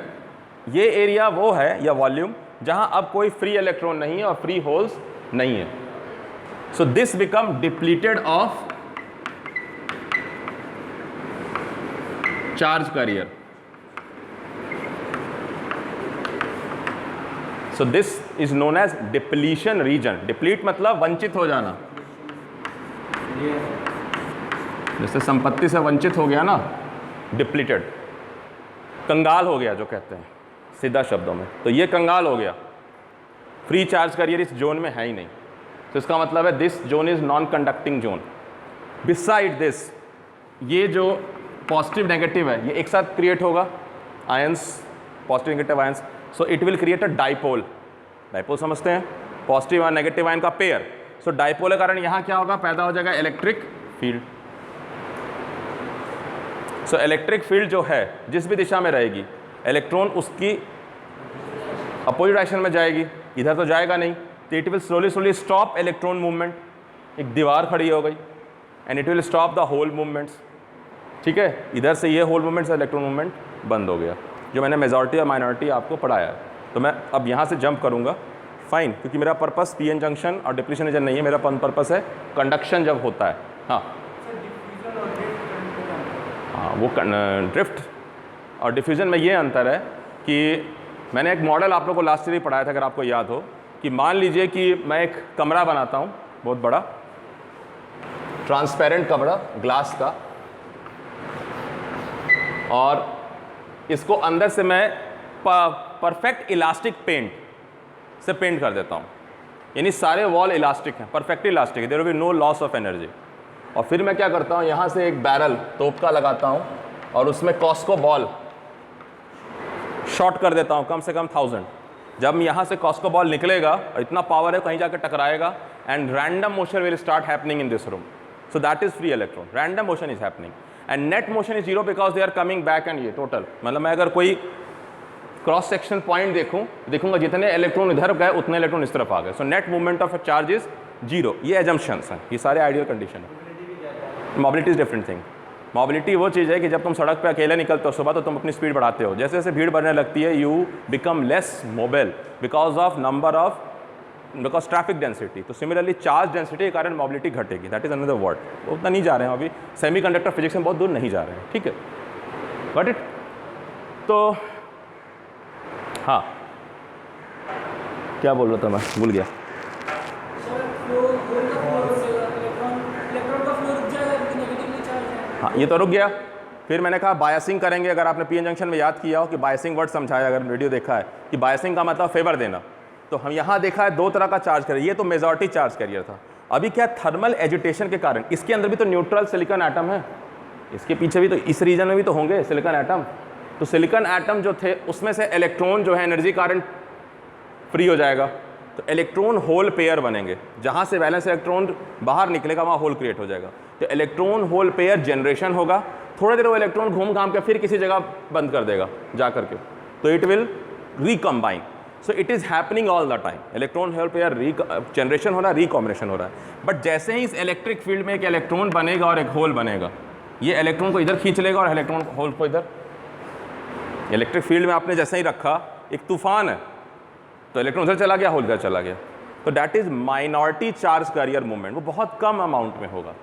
ये एरिया वो है या वॉल्यूम जहां अब कोई फ्री इलेक्ट्रॉन नहीं है और फ्री होल्स नहीं है। So this become depleted of charge carrier. So this is known as depletion region. Deplete मतलब वंचित हो जाना, जैसे संपत्ति से वंचित हो गया ना, डिप्लीटेड, कंगाल हो गया जो कहते हैं सीधा शब्दों में, तो ये कंगाल हो गया, फ्री चार्ज कैरियर इस जोन में है ही नहीं। तो इसका मतलब है this zone is non conducting zone. Beside this, ये जो पॉजिटिव नेगेटिव है ये एक साथ क्रिएट होगा ions, positive negative ions, so it will create a dipole. Dipole समझते हैं, पॉजिटिव और नेगेटिव आयन का पेयर। सो डाइपोल के कारण यहाँ क्या होगा, पैदा हो जाएगा electric field. So electric field जो है जिस भी दिशा में रहेगी, इलेक्ट्रॉन उसकी अपोजिट डायरेक्शन में जाएगी, इधर तो जाएगा नहीं, तो it will slowly stop electron movement. एक दीवार खड़ी हो गई and it will stop the hole movements. ठीक है, इधर से ये होल मूवमेंट से इलेक्ट्रॉन मूवमेंट बंद हो गया, जो मैंने मेजॉरिटी और माइनॉरिटी आपको पढ़ाया है। तो मैं अब यहाँ से जंप करूँगा, फाइन, क्योंकि मेरा पर्पस पीएन जंक्शन और डिप्लीशन रीजन नहीं है, मेरा पर्पस है कंडक्शन जब होता है। हाँ हाँ, वो ड्रिफ्ट और डिफ्यूज़न में ये अंतर है कि मैंने एक मॉडल आप लोगों को लास्ट ईयर ही पढ़ाया था, अगर आपको याद हो, कि मान लीजिए कि मैं एक कमरा बनाता हूँ बहुत बड़ा, ट्रांसपेरेंट कमरा ग्लास का, और इसको अंदर से मैं परफेक्ट इलास्टिक पेंट से पेंट कर देता हूँ, यानी सारे वॉल इलास्टिक हैं, परफेक्टली इलास्टिक है, there will be no loss of energy. और फिर मैं क्या करता हूँ, यहाँ से एक बैरल तोप का लगाता हूँ और उसमें कॉस्को बॉल शॉर्ट कर देता हूँ, कम से कम 1000। जब यहाँ से कॉस्को बॉल निकलेगा और इतना पावर है, कहीं जाकर टकराएगा and random motion will start happening in this room. So that is free electron, random motion is happening and net motion is zero because they are coming back and ये टोटल, मतलब मैं अगर कोई क्रॉस सेक्शन पॉइंट देखूंगा जितने इलेक्ट्रॉन इधर गए उतने इलेक्ट्रॉन इस तरफ आ गए। So net movement of charge is zero. ये एजम्पशंस हैं, ये सारे आइडियल कंडीशन है। Mobility is different thing. Mobility वो चीज़ है कि जब तुम सड़क पे अकेले निकलते हो सुबह, तो तुम अपनी स्पीड बढ़ाते हो, जैसे जैसे भीड़ बढ़ने लगती है you become less mobile because traffic density. तो सिमिलरली चार्ज डेंसिटी के कारण मोबिलिटी घटेगी, दैट इज अनदर वर्ड। उतना नहीं जा रहे हैं अभी, सेमीकंडक्टर फिजिक्स में बहुत दूर नहीं जा रहे हैं, ठीक है, गॉट इट। तो हाँ, क्या बोल रहा था मैं, भूल गया। हाँ, ये तो रुक गया। फिर मैंने कहा बायसिंग करेंगे। अगर आपने पीएन जंक्शन में याद किया हो कि बायसिंग वर्ड समझाया, अगर वीडियो देखा है, कि बायसिंग का मतलब फेवर देना, तो हम यहाँ देखा है दो तरह का चार्ज कैरियर। ये तो मेजॉरिटी चार्ज कैरियर था। अभी क्या, थर्मल एजिटेशन के कारण इसके अंदर भी तो न्यूट्रल सिलिकॉन एटम है, इसके पीछे भी तो, इस रीजन में भी तो होंगे सिलिकॉन एटम। तो सिलिकॉन एटम जो थे उसमें से इलेक्ट्रॉन जो है एनर्जी कारण फ्री हो जाएगा, तो इलेक्ट्रॉन होल पेयर बनेंगे। जहाँ से वैलेंस इलेक्ट्रॉन बाहर निकलेगा वहाँ होल क्रिएट हो जाएगा, तो इलेक्ट्रॉन होल पेयर जनरेशन होगा। थोड़ी देर वो इलेक्ट्रॉन घूम घाम के फिर किसी जगह बंद कर देगा जा करके, तो it will recombine. So it is happening all the time, electron hole pair generation हो रहा है, रिकॉम्बिनेशन हो रहा है। बट जैसे ही इस इलेक्ट्रिक फील्ड में एक इलेक्ट्रॉन बनेगा और एक होल बनेगा, ये इलेक्ट्रॉन को इधर खींच लेगा और इलेक्ट्रॉन होल को इधर। इलेक्ट्रिक फील्ड में आपने जैसे ही रखा, एक तूफान है, तो इलेक्ट्रॉन उधर चला गया, होल इधर चला गया। तो that is minority charge carrier movement. वो बहुत कम अमाउंट में होगा,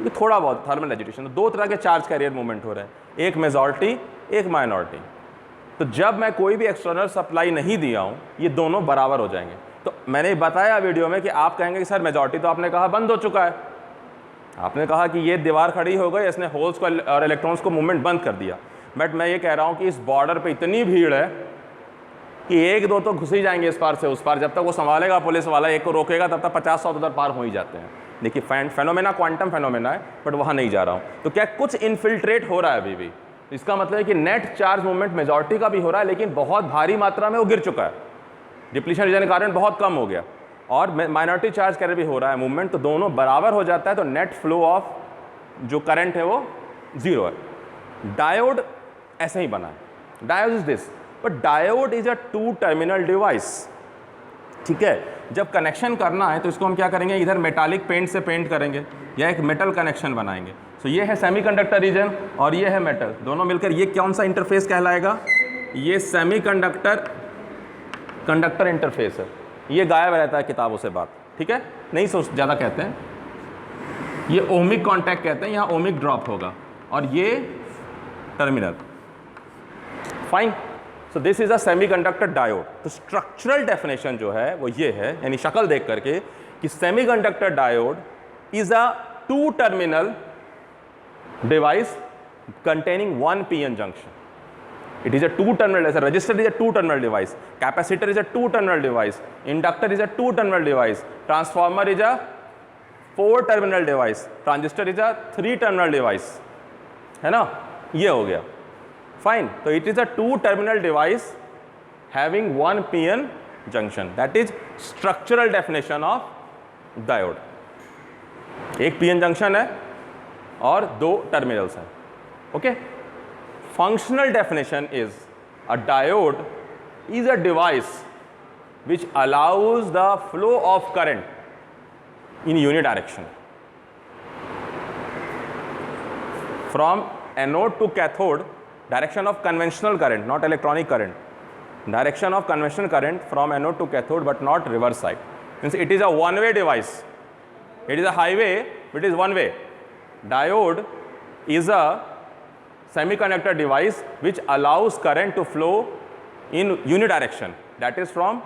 ये थोड़ा बहुत थर्मल एजिटेशन। तो दो तरह के चार्ज कैरियर मूवमेंट हो रहे हैं, एक मेजॉरिटी, एक माइनॉरिटी। तो जब मैं कोई भी एक्सटर्नल सप्लाई नहीं दिया हूँ, ये दोनों बराबर हो जाएंगे। तो मैंने बताया वीडियो में कि आप कहेंगे कि सर मेजॉरिटी तो आपने कहा बंद हो चुका है, आपने कहा कि ये दीवार खड़ी हो गई, इसने होल्स को और इलेक्ट्रॉन्स को मूवमेंट बंद कर दिया। बट मैं ये कह रहा हूँ कि इस बॉर्डर पे इतनी भीड़ है कि एक दो तो घुस ही जाएंगे इस पार से उस पार। जब तक वो संभालेगा पुलिस वाला, एक को रोकेगा, तब तक 50-100 उधर पार हो ही जाते हैं। देखिए फेनोमेना क्वांटम फेनोमेना है, बट वहाँ नहीं जा रहा हूँ। तो क्या कुछ इन्फिल्ट्रेट हो रहा है अभी भी, इसका मतलब है कि नेट चार्ज मूवमेंट मेजॉरिटी का भी हो रहा है, लेकिन बहुत भारी मात्रा में वो गिर चुका है, डिप्लीशन रीजन के कारण बहुत कम हो गया, और माइनॉरिटी चार्ज कैरियर भी हो रहा है मूवमेंट। तो दोनों बराबर हो जाता है, तो नेट फ्लो ऑफ जो करंट है वो जीरो है। डायोड ऐसे ही बना है, diode is this, but diode is a 2 terminal device. ठीक है, जब कनेक्शन करना है तो इसको हम क्या करेंगे, इधर मेटालिक पेंट से पेंट करेंगे या एक मेटल कनेक्शन बनाएंगे। सो ये है सेमीकंडक्टर रीजन और ये है मेटल, दोनों मिलकर ये कौन सा इंटरफेस कहलाएगा, ये सेमीकंडक्टर इंटरफेस है। ये गायब रहता है किताबों से बात, ठीक है, नहीं सोच ज़्यादा कहते हैं। ये ओमिक कॉन्टैक्ट कहते हैं, यहाँ ओमिक ड्रॉप होगा, और ये terminal. Fine, so this is a semiconductor diode. तो स्ट्रक्चरल डेफिनेशन जो है वो ये है, यानी शक्ल देख करके, कि semiconductor diode is a 2 terminal device containing one p-n junction. It is a 2-terminal device. A resistor is a 2-terminal device. Capacitor is a 2-terminal device. Inductor is a 2-terminal device. Transformer is a 4-terminal device. Transistor is a 3-terminal device. है ना, ये हो गया। Fine. So it is a two-terminal device having one p-n junction. That is structural definition of diode. एक p-n junction है और दो terminals हैं. Okay. Functional definition is a diode is a device which allows the flow of current in unidirection from anode to cathode. Direction of conventional current, not electronic current. Direction of conventional current from anode to cathode, but not reverse side. Means it is a one-way device. It is a highway, it is one way. Diode is a semiconductor device which allows current to flow in unidirection. That is from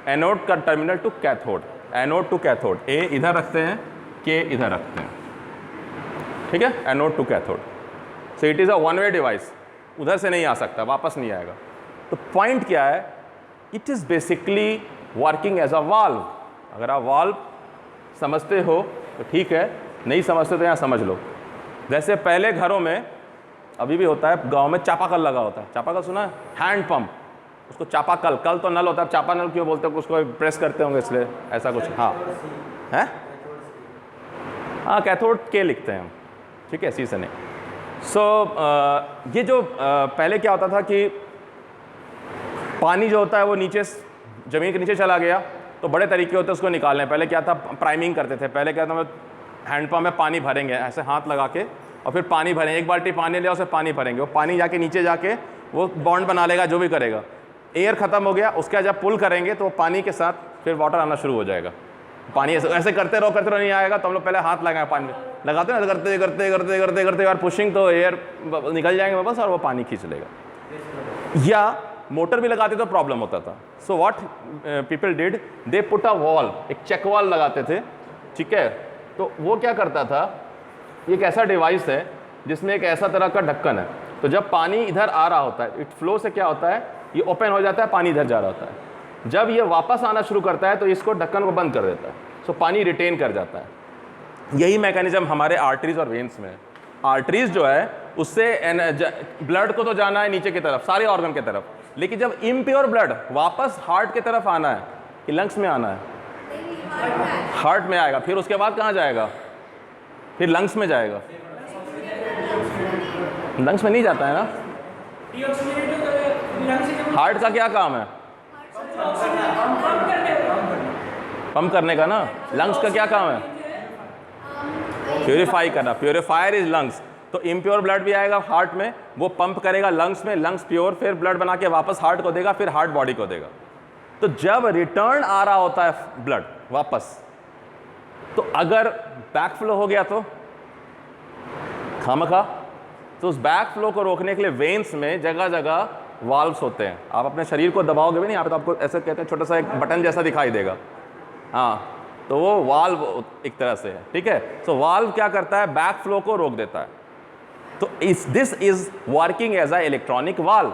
anode terminal to cathode. Anode to cathode. A इधर रखते हैं, K इधर रखते हैं. ठीक है? Anode to cathode. So it is a one way device. उधर से नहीं आ सकता, वापस नहीं आएगा. तो पॉइंट क्या है? It is basically working as a valve. अगर आप वाल्व समझते हो तो ठीक है, नहीं समझते तो यहाँ समझ लो. जैसे पहले घरों में, अभी भी होता है, गांव में चापाकल लगा होता है. चापाकल सुना है? Hand pump. उसको चापाकल, कल तो नल होता है, चापा नल क्यों बोलते हो? उसको प्रेस करते होंगे इसलिए ऐसा कुछ. हाँ है, हाँ कैथोड के लिखते हैं हम. ठीक है, सी से नहीं. ये जो पहले क्या होता था कि पानी जो होता है वो नीचे ज़मीन के नीचे चला गया तो बड़े तरीके होते हैं उसको निकालने. पहले क्या था, प्राइमिंग करते थे. पहले क्या था, हैंडपम्प में पानी भरेंगे ऐसे हाथ लगा के और फिर पानी भरेंगे. एक बाल्टी पानी लिया, उसे पानी भरेंगे. वो पानी जाके नीचे जाके वो बॉन्ड बना लेगा, जो भी करेगा. एयर ख़त्म हो गया, उसके बाद जब पुल करेंगे तो वो पानी के साथ फिर वाटर आना शुरू हो जाएगा. पानी ऐसे करते रहो नहीं आएगा तो हम लोग पहले हाथ लगाए, पानी लगाते हैं, करते करते करते करते करते यार पुशिंग तो एयर निकल जाएंगे वापस और वो पानी खींच लेगा. या मोटर भी लगाते तो प्रॉब्लम होता था. So what people did, they put a wall, एक चेक वॉल लगाते थे. ठीक है, तो वो क्या करता था, एक ऐसा डिवाइस है जिसमें एक ऐसा तरह का ढक्कन है. तो जब पानी इधर आ रहा होता है, इट फ्लो से क्या होता है, ये ओपन हो जाता है, पानी इधर जा रहा होता है. जब ये वापस आना शुरू करता है तो इसको ढक्कन को बंद कर देता है. सो पानी रिटेन कर जाता है. यही मैकेनिज्म हमारे आर्टरीज और वेन्स में है. आर्टरीज जो है उससे ब्लड को तो जाना है नीचे की तरफ, सारे ऑर्गन की तरफ. लेकिन जब इम्प्योर ब्लड वापस हार्ट की तरफ आना है कि लंग्स में आना है, हार्ट में आएगा, फिर उसके बाद कहाँ जाएगा, फिर लंग्स में जाएगा. लंग्स में नहीं जाता है ना. हार्ट का क्या काम है, पंप करने का ना. लंग्स का क्या काम है, प्योरीफाई करना. Purifier is lungs. तो इम्प्योर ब्लड भी आएगा हार्ट में, वो पंप करेगा लंग्स में, लंग्स प्योर, फिर ब्लड बना के वापस हार्ट को देगा, फिर हार्ट बॉडी को देगा. तो जब रिटर्न आ रहा होता है ब्लड वापस, तो अगर बैक फ्लो हो गया तो खामखा. तो उस बैक फ्लो को रोकने के लिए वेन्स में जगह जगह वाल्व्स होते हैं. आप अपने शरीर को दबाओगे भी नहीं, यहाँ पे तो आपको ऐसे कहते हैं, छोटा सा एक बटन जैसा दिखाई देगा. हाँ, तो वो वाल्व एक तरह से है. ठीक है, सो वाल्व क्या करता है, बैक फ्लो को रोक देता है. तो this is working as a electronic valve.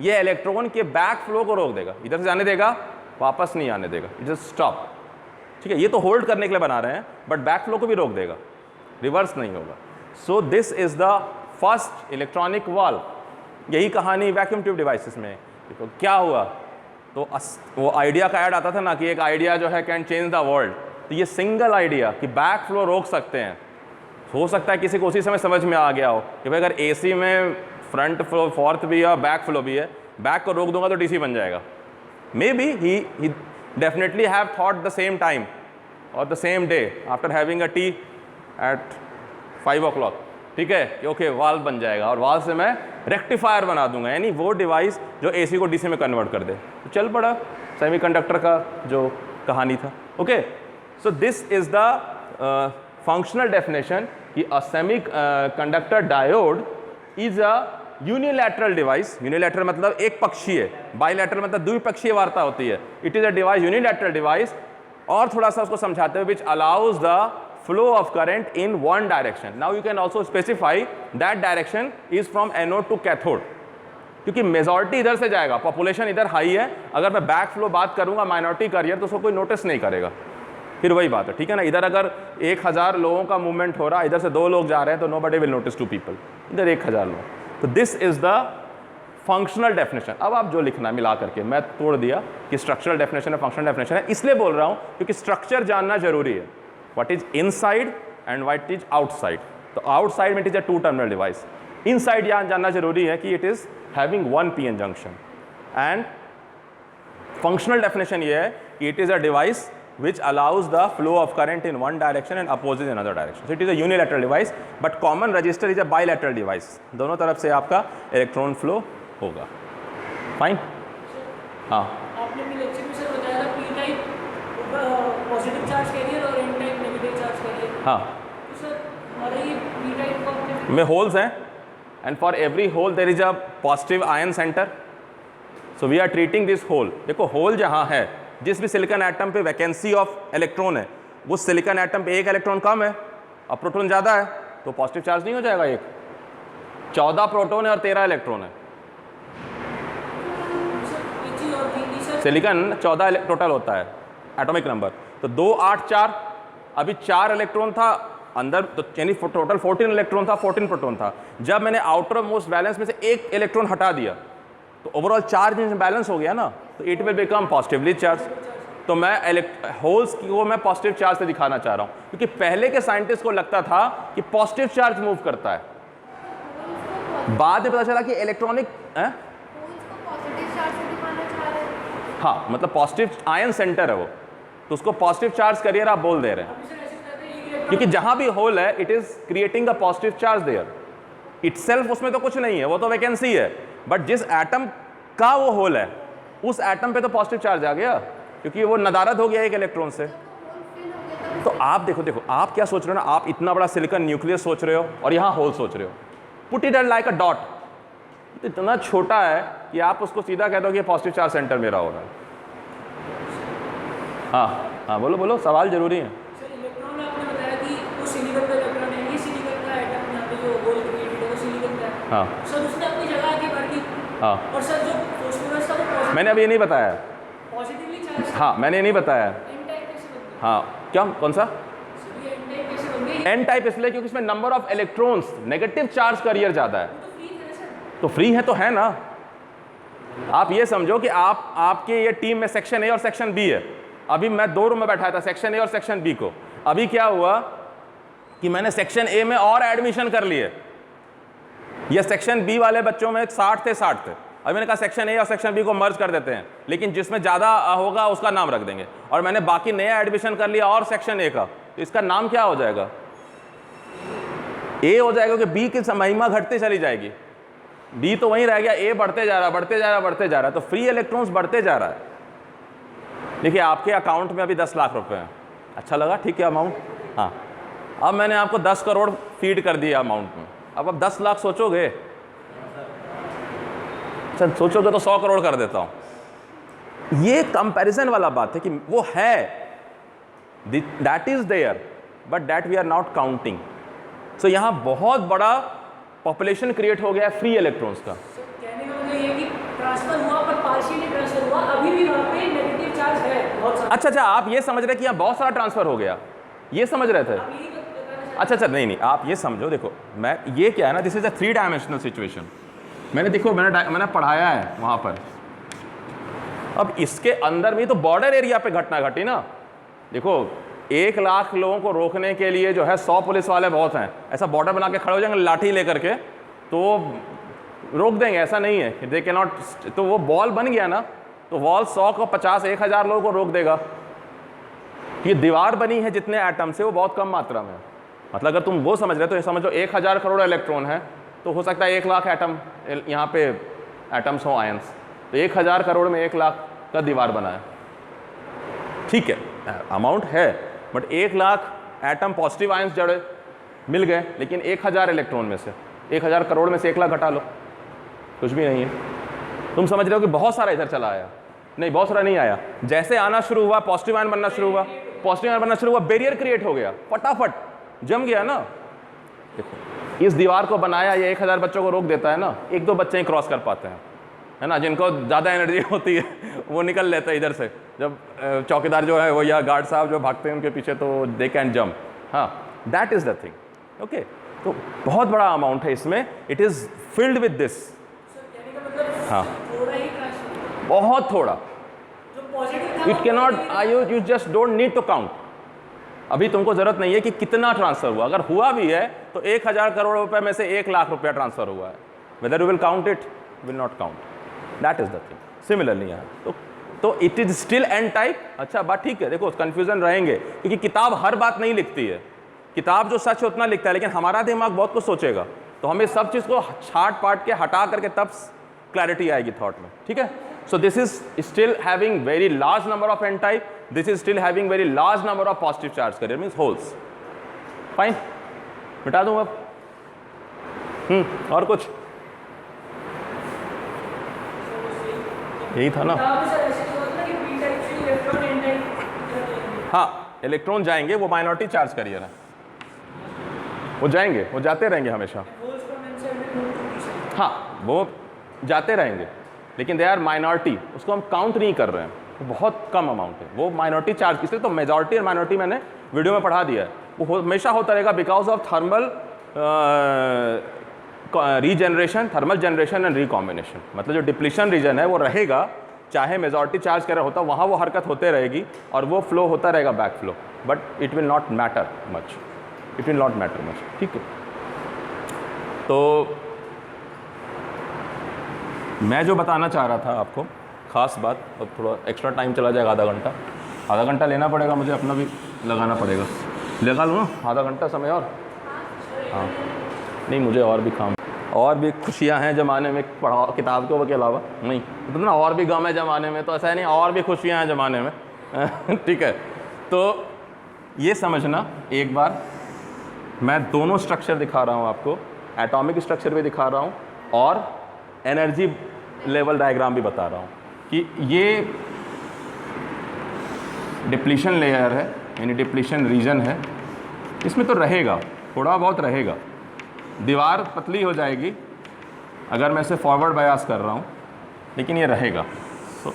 ये इलेक्ट्रॉन के बैक फ्लो को रोक देगा, इधर से जाने देगा, वापस नहीं आने देगा, इट जस्ट स्टॉप. ठीक है, ये तो होल्ड करने के लिए बना रहे हैं, बट बैक फ्लो को भी रोक देगा, रिवर्स नहीं होगा. सो this is the first electronic valve. यही कहानी वैक्यूम ट्यूब डिवाइसेस में. तो क्या हुआ, तो वो आइडिया का ऐड आता था ना कि एक आइडिया जो है कैन चेंज द वर्ल्ड. तो ये सिंगल आइडिया कि बैक फ्लो रोक सकते हैं, हो सकता है किसी को उसी समय समझ में आ गया हो कि भाई अगर एसी में फ्रंट फ्लो फोर्थ भी है, बैक फ्लो भी है, बैक को रोक दूंगा तो डीसी बन जाएगा. May be he definitely have thought the same time और the same day after having a tea at 5 o'clock. ठीक है कि ओके वाल्व बन जाएगा और वाल्व से मैं रेक्टिफायर बना दूंगा, यानी वो डिवाइस जो एसी को डीसी में कन्वर्ट कर दे. तो चल पड़ा सेमीकंडक्टर का जो कहानी था. Okay, so this is the functional definition कि a semiconductor diode is a unilateral device. Unilateral मतलब एक पक्षीय, बाइलैटरल मतलब द्विपक्षीय वार्ता होती है. It is a device, unilateral device. और थोड़ा सा उसको समझाते हुए, which allows the flow of current in one direction. Now you can also specify that direction is from anode to cathode. क्योंकि मेजॉरिटी इधर से जाएगा, पॉपुलेशन इधर हाई है. अगर मैं बैक फ्लो बात करूंगा माइनॉरिटी करियर तो उसको कोई नोटिस नहीं करेगा. फिर वही बात है, ठीक है ना. इधर अगर 1000 लोगों का मूवमेंट हो रहा है, इधर से 2 लोग जा रहे हैं तो nobody will notice 2 people. इधर 1000 लोग. तो this is the functional definition. अब आप जो लिखना मिला करके, मैं तोड़ दिया कि स्ट्रक्चरल डेफिनेशन है, फंक्शनल डेफिनेशन है, इसलिए बोल रहा हूं क्योंकि स्ट्रक्चर जानना जरूरी है। What is inside and what is outside. तो आउटसाइड में it is a two terminal device, inside यहां जानना जरूरी है कि it is having one PN junction. And functional definition ये है कि it is a device which allows the flow of current in one direction and opposite in another direction. So it is a unilateral device, but common register is a bilateral device. दोनों तरफ से आपका इलेक्ट्रॉन फ्लो होगा। फाइन। हाँ, आपने अपने लेक्चर में सर बताया था P type positive charge carrier और N type negative charge carrier. हाँ, तो सर हमारा ये पी टाइप को अपने में होल्स हैं and for every hole there is a positive ion centre. So we are treating this hole. देखो होल जहाँ है, जिस भी सिलिकॉन एटम पे वैकेंसी ऑफ इलेक्ट्रॉन है, वो सिलिकॉन एटम पे एक इलेक्ट्रॉन कम है और प्रोटॉन ज़्यादा है, तो पॉजिटिव चार्ज नहीं हो जाएगा। एक 14 प्रोटॉन है और 13 इलेक्ट्रॉन है। एक चीज़ और थी सर, सिलिकॉन 14 टोटल होता है एटॉमिक नंबर, तो 2 8 4, अभी 4 इलेक्ट्रॉन था अंदर, तो यानी टोटल 14 इलेक्ट्रॉन था, 14 प्रोटॉन था। जब मैंने आउटर मोस्ट बैलेंस में से एक इलेक्ट्रॉन हटा दिया तो ओवरऑल चार्ज बैलेंस हो गया ना, तो it will become positively charge. तो मैं होल्स को मैं पॉजिटिव चार्ज से दिखाना चाह रहा हूँ, क्योंकि पहले के साइंटिस्ट को लगता था कि पॉजिटिव चार्ज मूव करता है, बाद में पता चला कि इलेक्ट्रॉनिक हाँ, मतलब पॉजिटिव आयन सेंटर है वो, तो उसको पॉजिटिव चार्ज कैरियर आप बोल दे रहे हैं, क्योंकि जहां भी होल है it is creating a positive charge there itself. उसमें तो कुछ नहीं है, वो तो वैकेंसी है, बट जिस एटम का वो होल है उस एटम पे तो पॉजिटिव चार्ज आ गया, क्योंकि वो नदारद हो गया एक इलेक्ट्रॉन से। तो आप देखो आप क्या सोच रहे हो ना, आप इतना बड़ा सिलिकॉन न्यूक्लियस सोच रहे हो और यहाँ होल सोच रहे हो। Put it like a dot, इतना छोटा है कि आप उसको सीधा कह दो कि पॉजिटिव चार्ज सेंटर मेरा हो रहा है। हाँ, बोलो सवाल जरूरी है। सर इलेक्ट्रॉन आपने बताया कि वो सिलिकॉन का इलेक्ट्रॉन है, ये सिलिकॉन का एटम यहाँ पे जो होल क्रिएटेड है वो सिलिकॉन का है। हाँ, सर उसने अपनी जगह आके बढ़ दी। हाँ, और सर जो फॉस्फोरस था वो मैंने अभी ये नहीं बताया। Positively charge. हाँ, मैंने ये नहीं बताया। एन टाइप कैसे बन गई? हाँ, क्या, कौन सा ये एन टाइप कैसे बन गई? N type? इसलिए क्योंकि इसमें number of electrons, negative charge carrier ज़्यादा है। तो फ्री है सर। तो फ्री है तो है ना। आप ये समझो कि आपके ये टीम में सेक्शन ए और सेक्शन बी है। अभी मैं 2 रूम में बैठा था, सेक्शन ए और सेक्शन बी को। अभी क्या हुआ कि मैंने सेक्शन ए में और एडमिशन कर लिए, ये सेक्शन बी वाले बच्चों में 60 थे। अभी मैंने कहा सेक्शन ए और सेक्शन बी को मर्ज कर देते हैं, लेकिन जिसमें ज़्यादा होगा उसका नाम रख देंगे। और मैंने बाकी नया एडमिशन कर लिया और सेक्शन ए का, तो इसका नाम क्या हो जाएगा? ए हो जाएगा, क्योंकि बी की महिमा घटती चली जाएगी। बी तो वहीं रह गया, ए बढ़ते जा रहा है, तो फ्री इलेक्ट्रॉन्स बढ़ते जा रहा है। देखिए आपके अकाउंट में अभी 10 लाख रुपए हैं, अच्छा लगा, ठीक है अमाउंट। हाँ, अब मैंने आपको 10 करोड़ फीड कर दिया अमाउंट में, अब आप 10 लाख सोचोगे? अच्छा सोचोगे तो 100 करोड़ कर देता हूं। ये कंपैरिजन वाला बात है कि वो है, that is there, but that we are not counting. सो यहां बहुत बड़ा पॉपुलेशन क्रिएट हो गया है फ्री इलेक्ट्रॉन्स का। कहने का मतलब ये है कि ट्रांसफर हुआ पर पार्शियली ट्रांसफर हुआ, अभी भी वहाँ पे नेगेटिव चार्ज है बहुत सारा। अच्छा, आप ये समझ रहे कि यहाँ बहुत सारा ट्रांसफर हो गया, ये समझ रहे थे? अच्छा, नहीं, आप ये समझो, देखो मैं ये क्या है ना, this is a 3 dimensional situation. मैंने पढ़ाया है वहाँ पर। अब इसके अंदर भी तो बॉर्डर एरिया पे घटना घटी ना। देखो 1 लाख लोगों को रोकने के लिए जो है 100 पुलिस वाले बहुत हैं, ऐसा बॉर्डर बना के खड़े हो जाएंगे लाठी लेकर के तो रोक देंगे, ऐसा नहीं है। दे कैन नॉट, तो वो वॉल बन गया ना, तो वॉल 100 को 50 1000 लोगों को रोक देगा। ये दीवार बनी है जितने एटम से, वो बहुत कम मात्रा में है। मतलब अगर तुम वो समझ रहे हो तो ये समझो 1000 करोड़ इलेक्ट्रॉन है, तो हो सकता है 1 लाख एटम यहाँ पे एटम्स हो, आयंस, तो 1000 करोड़ में 1 लाख का दीवार बना है। ठीक है, अमाउंट है, but 1 lakh atom positive ions जड़े मिल गए, लेकिन 1000 इलेक्ट्रॉन में से 1000 करोड़ में से 1 लाख घटा लो, कुछ भी नहीं है। तुम समझ रहे हो कि बहुत सारा इधर चला आया? नहीं, बहुत सारा नहीं आया। जैसे आना शुरू हुआ, पॉजिटिव आयन बनना शुरू हुआ, बैरियर क्रिएट हो गया, फटाफट जम गया ना। देखो इस दीवार को बनाया, ये 1000 बच्चों को रोक देता है ना, 1-2 बच्चे ही क्रॉस कर पाते हैं, है ना, जिनको ज़्यादा एनर्जी होती है वो निकल लेते हैं इधर से। जब चौकीदार जो है वो या गार्ड साहब जो भागते हैं उनके पीछे, तो दे कैन जम्प। हाँ, that is the thing. Okay, तो बहुत बड़ा अमाउंट है इसमें, it is filled with this. Sir कहने का मतलब हाँ। थोड़ा ही ट्रांसफर, बहुत थोड़ा, जो पॉजिटिव था it can not, you just don't need to count. अभी तुमको जरूरत नहीं है कि कितना ट्रांसफर हुआ, अगर हुआ भी है तो 1000 करोड़ रुपए में से 1 लाख रुपया ट्रांसफर हुआ है। Whether you will count it, will not count, that is the thing. Similarly यहाँ तो it is still an type. अच्छा बात ठीक है, देखो कंफ्यूजन रहेंगे क्योंकि किताब हर बात नहीं लिखती है, किताब जो सच है उतना लिखता है, लेकिन हमारा दिमाग बहुत कुछ सोचेगा, तो हमें सब चीज़ को छाट पाट के हटा करके तब क्लैरिटी आएगी थॉट में, ठीक है। So this is still having very large number of N type, this is still having very large number of positive charge carrier, means holes. Fine, मिटा दूँ अब। और कुछ यही था ना। हाँ, इलेक्ट्रॉन जाएंगे, वो माइनॉरिटी चार्ज कैरियर है, वो जाएंगे, वो जाते रहेंगे हमेशा। हाँ, वो जाते रहेंगे, लेकिन दे आर माइनॉरिटी, उसको हम काउंट नहीं कर रहे हैं, वो बहुत कम अमाउंट है, वो माइनॉरिटी चार्ज। इसलिए तो मेजॉरिटी और माइनॉरिटी मैंने वीडियो में पढ़ा दिया है, वो हमेशा होता रहेगा because of thermal regeneration, thermal generation and recombination. मतलब जो डिप्लीशन रीजन है वो रहेगा, चाहे मेजॉरिटी चार्ज कैरियर होता, वहाँ वो हरकत होते रहेगी और वो फ्लो होता रहेगा, back flow, but it will not matter much, it will not matter much, ठीक है। तो मैं जो बताना चाह रहा था आपको ख़ास बात, और थोड़ा एक्स्ट्रा टाइम चला जाएगा, आधा घंटा लेना पड़ेगा मुझे, अपना भी लगाना पड़ेगा, लगा लूँ ना आधा घंटा समय और। हाँ नहीं, मुझे और भी काम, और भी खुशियाँ हैं ज़माने में, पढ़ा किताब के अलावा नहीं, तो ना और भी गम है ज़माने में, तो ऐसा है नहीं, और भी खुशियाँ हैं ज़माने में ठीक है। तो ये समझना एक बार, मैं दोनों स्ट्रक्चर दिखा रहा हूँ आपको, एटॉमिक स्ट्रक्चर भी दिखा रहा हूँ और एनर्जी लेवल डायग्राम भी बता रहा हूँ कि ये डिप्लीशन लेयर है, यानी डिप्लीशन रीजन है, इसमें तो रहेगा, थोड़ा बहुत रहेगा, दीवार पतली हो जाएगी अगर मैं इसे फॉरवर्ड बायास कर रहा हूँ, लेकिन ये रहेगा। तो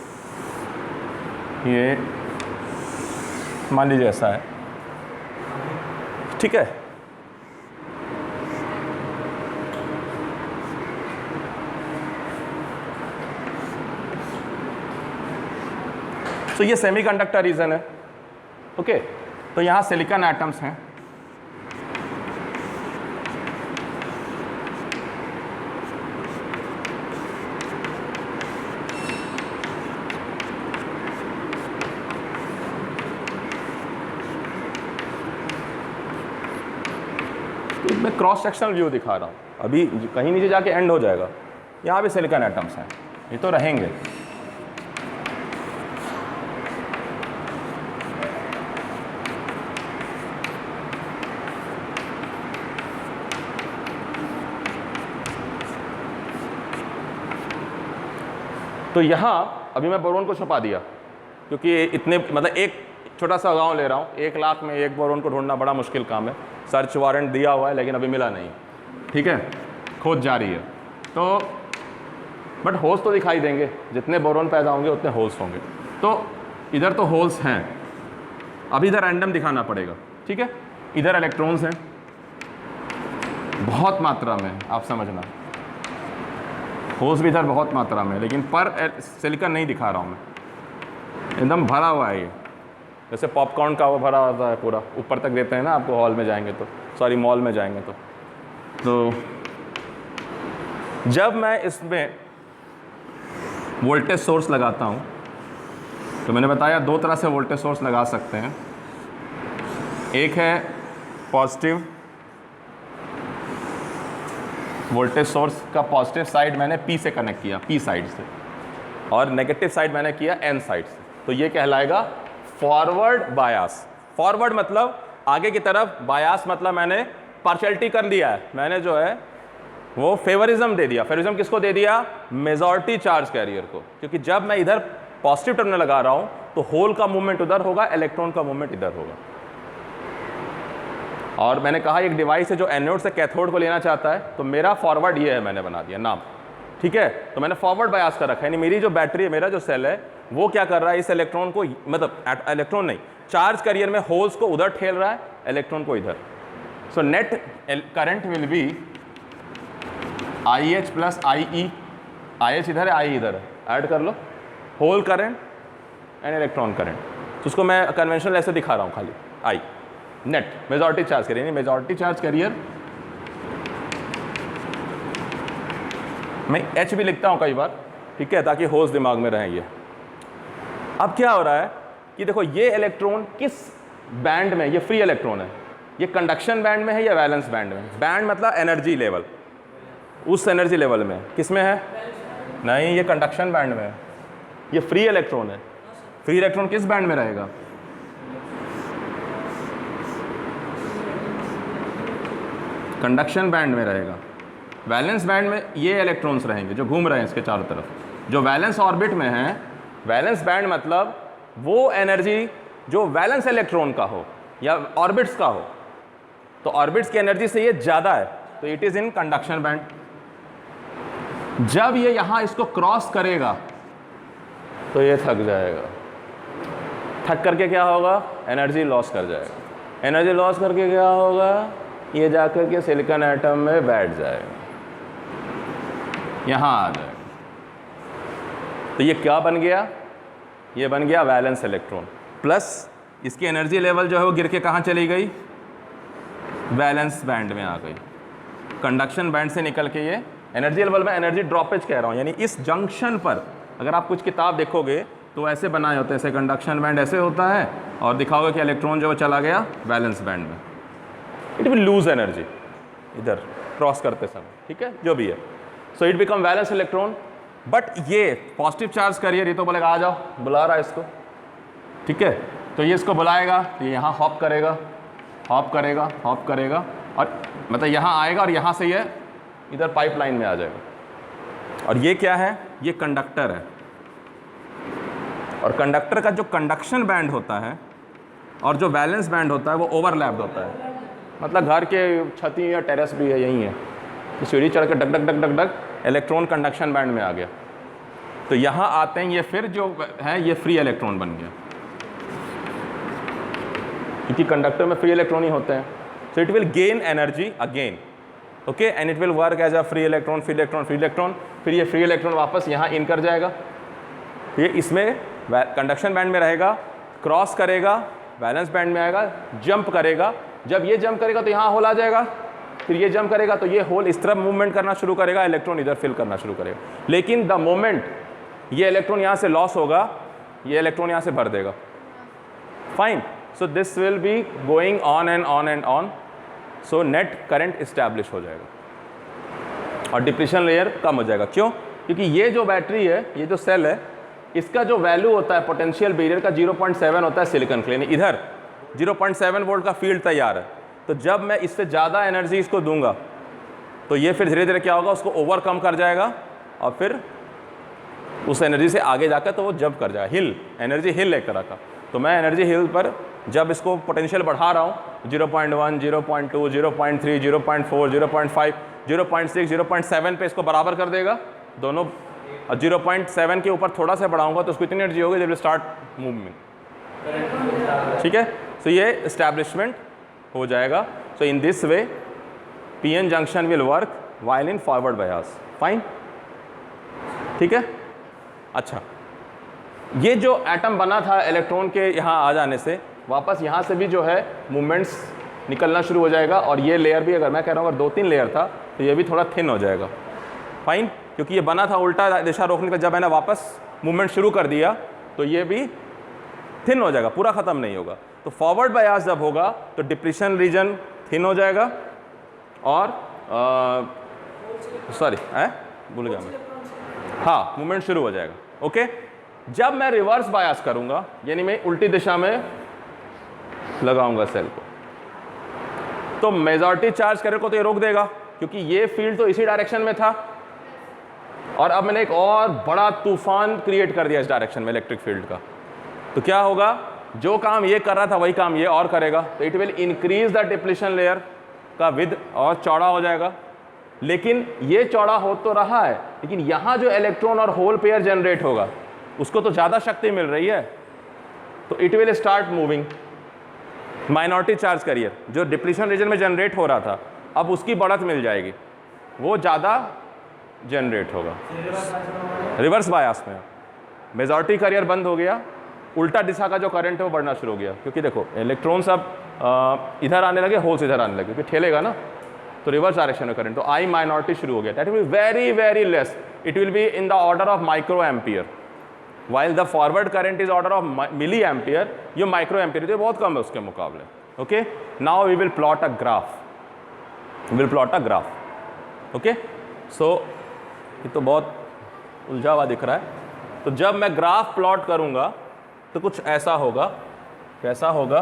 ये मान लीजिए ऐसा है, ठीक है। तो ये सेमीकंडक्टर रीजन है, ओके। तो यहाँ सिलिकॉन एटम्स हैं, मैं क्रॉस सेक्शनल व्यू दिखा रहा हूँ, अभी कहीं नीचे जाके एंड हो जाएगा। यहाँ भी सिलिकॉन एटम्स हैं, ये तो रहेंगे। तो यहाँ अभी मैं बोरोन को छुपा दिया, क्योंकि इतने मतलब एक छोटा सा गांव ले रहा हूँ, 1 लाख में एक बोरोन को ढूंढना बड़ा मुश्किल काम है। सर्च वारंट दिया हुआ है लेकिन अभी मिला नहीं, ठीक है, खोज जारी है। तो बट होल्स तो दिखाई देंगे, जितने बोरोन पैदा होंगे उतने होल्स होंगे। तो इधर तो होल्स हैं, अब इधर रैंडम दिखाना पड़ेगा, ठीक है। इधर इलेक्ट्रॉन्स हैं बहुत मात्रा में, आप समझना, होल्स भी इधर बहुत मात्रा में, लेकिन पर सिलिकॉन नहीं दिखा रहा हूँ मैं, एकदम भरा हुआ है ये, जैसे पॉपकॉर्न का वो भरा होता है पूरा, ऊपर तक देते हैं ना आपको हॉल में जाएंगे तो, सॉरी मॉल में जाएंगे तो जब मैं इसमें वोल्टेज सोर्स लगाता हूँ, तो मैंने बताया 2 तरह से वोल्टेज सोर्स लगा सकते हैं। एक है पॉजिटिव वोल्टेज सोर्स का पॉजिटिव साइड मैंने P से कनेक्ट किया, P साइड से, और नेगेटिव साइड मैंने किया N साइड से, तो ये कहलाएगा फॉरवर्ड बायास। फॉरवर्ड मतलब आगे की तरफ, बायास मतलब मैंने पार्शियलिटी कर दिया है, मैंने जो है वो फेवरिज्म दे दिया। फेवरिज्म किसको दे दिया? मेजॉरिटी चार्ज कैरियर को, क्योंकि जब मैं इधर पॉजिटिव टर्मिनल लगा रहा हूं तो होल का मूवमेंट उधर होगा, इलेक्ट्रॉन का मूवमेंट इधर होगा। और मैंने कहा एक डिवाइस है जो एनोड से कैथोड को लेना चाहता है, तो मेरा फॉरवर्ड ये है, मैंने बना दिया नाम, ठीक है। तो मैंने फॉरवर्ड बायास कर रखा है, यानी मेरी जो बैटरी है, मेरा जो सेल है, वो क्या कर रहा है, इस इलेक्ट्रॉन को, मतलब इलेक्ट्रॉन नहीं, चार्ज कैरियर में होल्स को उधर ठेल रहा है, इलेक्ट्रॉन को इधर। So net current will be IH plus IE, IH इधर है, I इधर है, ऐड कर लो, hole current and electron current. तो उसको मैं कन्वेंशनल ऐसे दिखा रहा हूँ खाली, I net majority charge career, नहीं मेजॉरिटी चार्ज कैरियर मैं H भी लिखता हूँ कई बार, ठीक है, ताकि होश दिमाग में रहे ये। अब क्या हो रहा है कि देखो ये इलेक्ट्रॉन किस बैंड में, ये फ्री इलेक्ट्रॉन है, ये कंडक्शन बैंड में है या वैलेंस बैंड में? बैंड मतलब एनर्जी लेवल, उस एनर्जी लेवल में किस में है? नहीं, ये कंडक्शन बैंड में है, ये फ्री इलेक्ट्रॉन है। फ्री इलेक्ट्रॉन किस बैंड में रहेगा? कंडक्शन बैंड में रहेगा। वैलेंस बैंड में ये इलेक्ट्रॉन्स रहेंगे जो घूम रहे हैं इसके चारों तरफ, जो वैलेंस ऑर्बिट में हैं। वैलेंस बैंड मतलब वो एनर्जी जो वैलेंस इलेक्ट्रॉन का हो या ऑर्बिट्स का हो, तो ऑर्बिट्स की एनर्जी से ये ज़्यादा है, तो it is in conduction band. जब ये यहाँ इसको क्रॉस करेगा तो ये थक जाएगा, थक करके क्या होगा? एनर्जी लॉस कर जाएगा। एनर्जी लॉस करके क्या होगा? ये जाकर के सिलिकॉन एटम में बैठ जाएगा, यहाँ आ जाएगा। तो ये क्या बन गया? ये बन गया वैलेंस इलेक्ट्रॉन, प्लस इसकी एनर्जी लेवल जो है वो गिर के कहाँ चली गई? वैलेंस बैंड में आ गई। कंडक्शन बैंड से निकल के ये एनर्जी लेवल में एनर्जी ड्रॉपेज कह रहा हूँ, यानी इस जंक्शन पर अगर आप कुछ किताब देखोगे तो ऐसे बनाए होते हैं, ऐसे कंडक्शन बैंड ऐसे होता है, और दिखाओगे कि इलेक्ट्रॉन जो चला गया वैलेंस बैंड में, इट विल लूज एनर्जी इधर क्रॉस करते समय, ठीक है, जो भी है। So it become valence electron. But ये पॉजिटिव चार्ज करियर, ये तो बोलेगा आ जाओ, बुला रहा है इसको, ठीक है, तो ये इसको बुलाएगा, तो ये यहाँ हॉप करेगा, हॉप करेगा, हॉप करेगा, और मतलब यहाँ आएगा और यहाँ से ये इधर पाइपलाइन में आ जाएगा। और ये क्या है? ये कंडक्टर है, और कंडक्टर का जो कंडक्शन बैंड होता है और जो वैलेंस बैंड होता है वो ओवरलैप्ड होता है। मतलब घर के छती या टेरेस भी है, यही है, तो सीढ़ी चढ़ K duck duck duck duck duck electron conduction band में आ गया, तो यहाँ आते हैं ये फिर जो है ये फ्री इलेक्ट्रॉन बन गया, क्योंकि कंडक्टर में फ्री इलेक्ट्रॉन ही होते हैं। So it will gain energy again, okay, and it will work as a free electron, free electron, free electron. फिर ये फ्री इलेक्ट्रॉन वापस यहाँ इन कर जाएगा, ये इसमें कंडक्शन बैंड में रहेगा, क्रॉस करेगा, वैलेंस बैंड में आएगा, जंप करेगा। जब ये जंप करेगा तो यहाँ होल आ जाएगा, फिर ये जंप करेगा तो ये होल इस तरफ मूवमेंट करना शुरू करेगा, इलेक्ट्रॉन इधर फिल करना शुरू करेगा। लेकिन द मोमेंट ये इलेक्ट्रॉन यहाँ से लॉस होगा, ये इलेक्ट्रॉन यहाँ से भर देगा। Fine, so this will be going on and on and on, so net current establish हो जाएगा और डिप्लीशन लेयर कम हो जाएगा। क्यों? क्योंकि ये जो बैटरी है, ये जो सेल है, इसका जो वैल्यू होता है पोटेंशियल बैरियर का 0.7 होता है सिलिकॉन के लिए। इधर 0.7 वोल्ट का फील्ड तैयार है, तो जब मैं इससे ज़्यादा एनर्जी इसको दूंगा तो ये फिर धीरे धीरे क्या होगा, उसको ओवरकम कर जाएगा और फिर उस एनर्जी से आगे जाकर तो वो जंप कर जाएगा, हिल, एनर्जी हिल एक तरह का। तो मैं एनर्जी हिल पर जब इसको पोटेंशियल बढ़ा रहा हूँ 0.1, 0.2, 0.3, 0.4, 0.5, 0.6, 0.7 पे इसको बराबर कर देगा दोनों, और 0.7 के ऊपर थोड़ा सा बढ़ाऊंगा तो उसको इतनी एनर्जी होगी, दे विल स्टार्ट मूवमेंट, ठीक है। सो ये एस्टैब्लिशमेंट हो जाएगा। So in this way PN junction will work while in forward bias. Fine, ठीक है। अच्छा, ये जो एटम बना था इलेक्ट्रॉन के यहाँ आ जाने से, वापस यहाँ से भी जो है मूवमेंट्स निकलना शुरू हो जाएगा, और ये लेयर भी, अगर मैं कह रहा हूँ अगर 2-3 लेयर था तो ये भी थोड़ा थिन हो जाएगा। फाइन, क्योंकि ये बना था उल्टा दिशा रोकने का, जब मैंने वापस मूवमेंट शुरू कर दिया तो ये भी थिन हो जाएगा, पूरा ख़त्म नहीं होगा। तो फॉरवर्ड बायस जब होगा तो डिप्लीशन रीजन थिन हो जाएगा, और सॉरी भूल गया मैं, हाँ, मूवमेंट शुरू हो जाएगा, ओके। जब मैं रिवर्स बायस करूंगा, यानी मैं उल्टी दिशा में लगाऊंगा सेल को, तो मेजॉरिटी चार्ज करने को तो ये रोक देगा, क्योंकि ये फील्ड तो इसी डायरेक्शन में था, और अब मैंने एक और बड़ा तूफान क्रिएट कर दिया इस डायरेक्शन में इलेक्ट्रिक फील्ड का। तो क्या होगा, जो काम ये कर रहा था वही काम ये और करेगा, तो it will increase the depletion layer का विद, और चौड़ा हो जाएगा। लेकिन ये चौड़ा हो तो रहा है, लेकिन यहाँ जो इलेक्ट्रॉन और होल पेयर जनरेट होगा उसको तो ज़्यादा शक्ति मिल रही है, तो it will start moving, minority charge carrier जो डिप्लीशन रीजन में जनरेट हो रहा था, अब उसकी बढ़त मिल जाएगी, वो ज़्यादा जनरेट होगा। रिवर्स बायस में मेजॉरिटी कैरियर बंद हो गया, उल्टा दिशा का जो करंट है वो बढ़ना शुरू हो गया, क्योंकि देखो इलेक्ट्रॉन्स अब इधर आने लगे, होल्स इधर आने लगे, क्योंकि ठेलेगा ना, तो रिवर्स डायरेक्शन में करंट, तो आई माइनॉरिटी शुरू हो गया। That will very very less, it will be in the order of micro ampere, while the forward current is order of milli ampere, ये माइक्रो एम्पियर तो बहुत कम है उसके मुकाबले। Okay, now we will plot a graph, will plot a graph. Okay, so ये तो बहुत उलझा हुआ दिख रहा है। तो जब मैं ग्राफ प्लॉट करूंगा तो कुछ ऐसा होगा, कैसा होगा,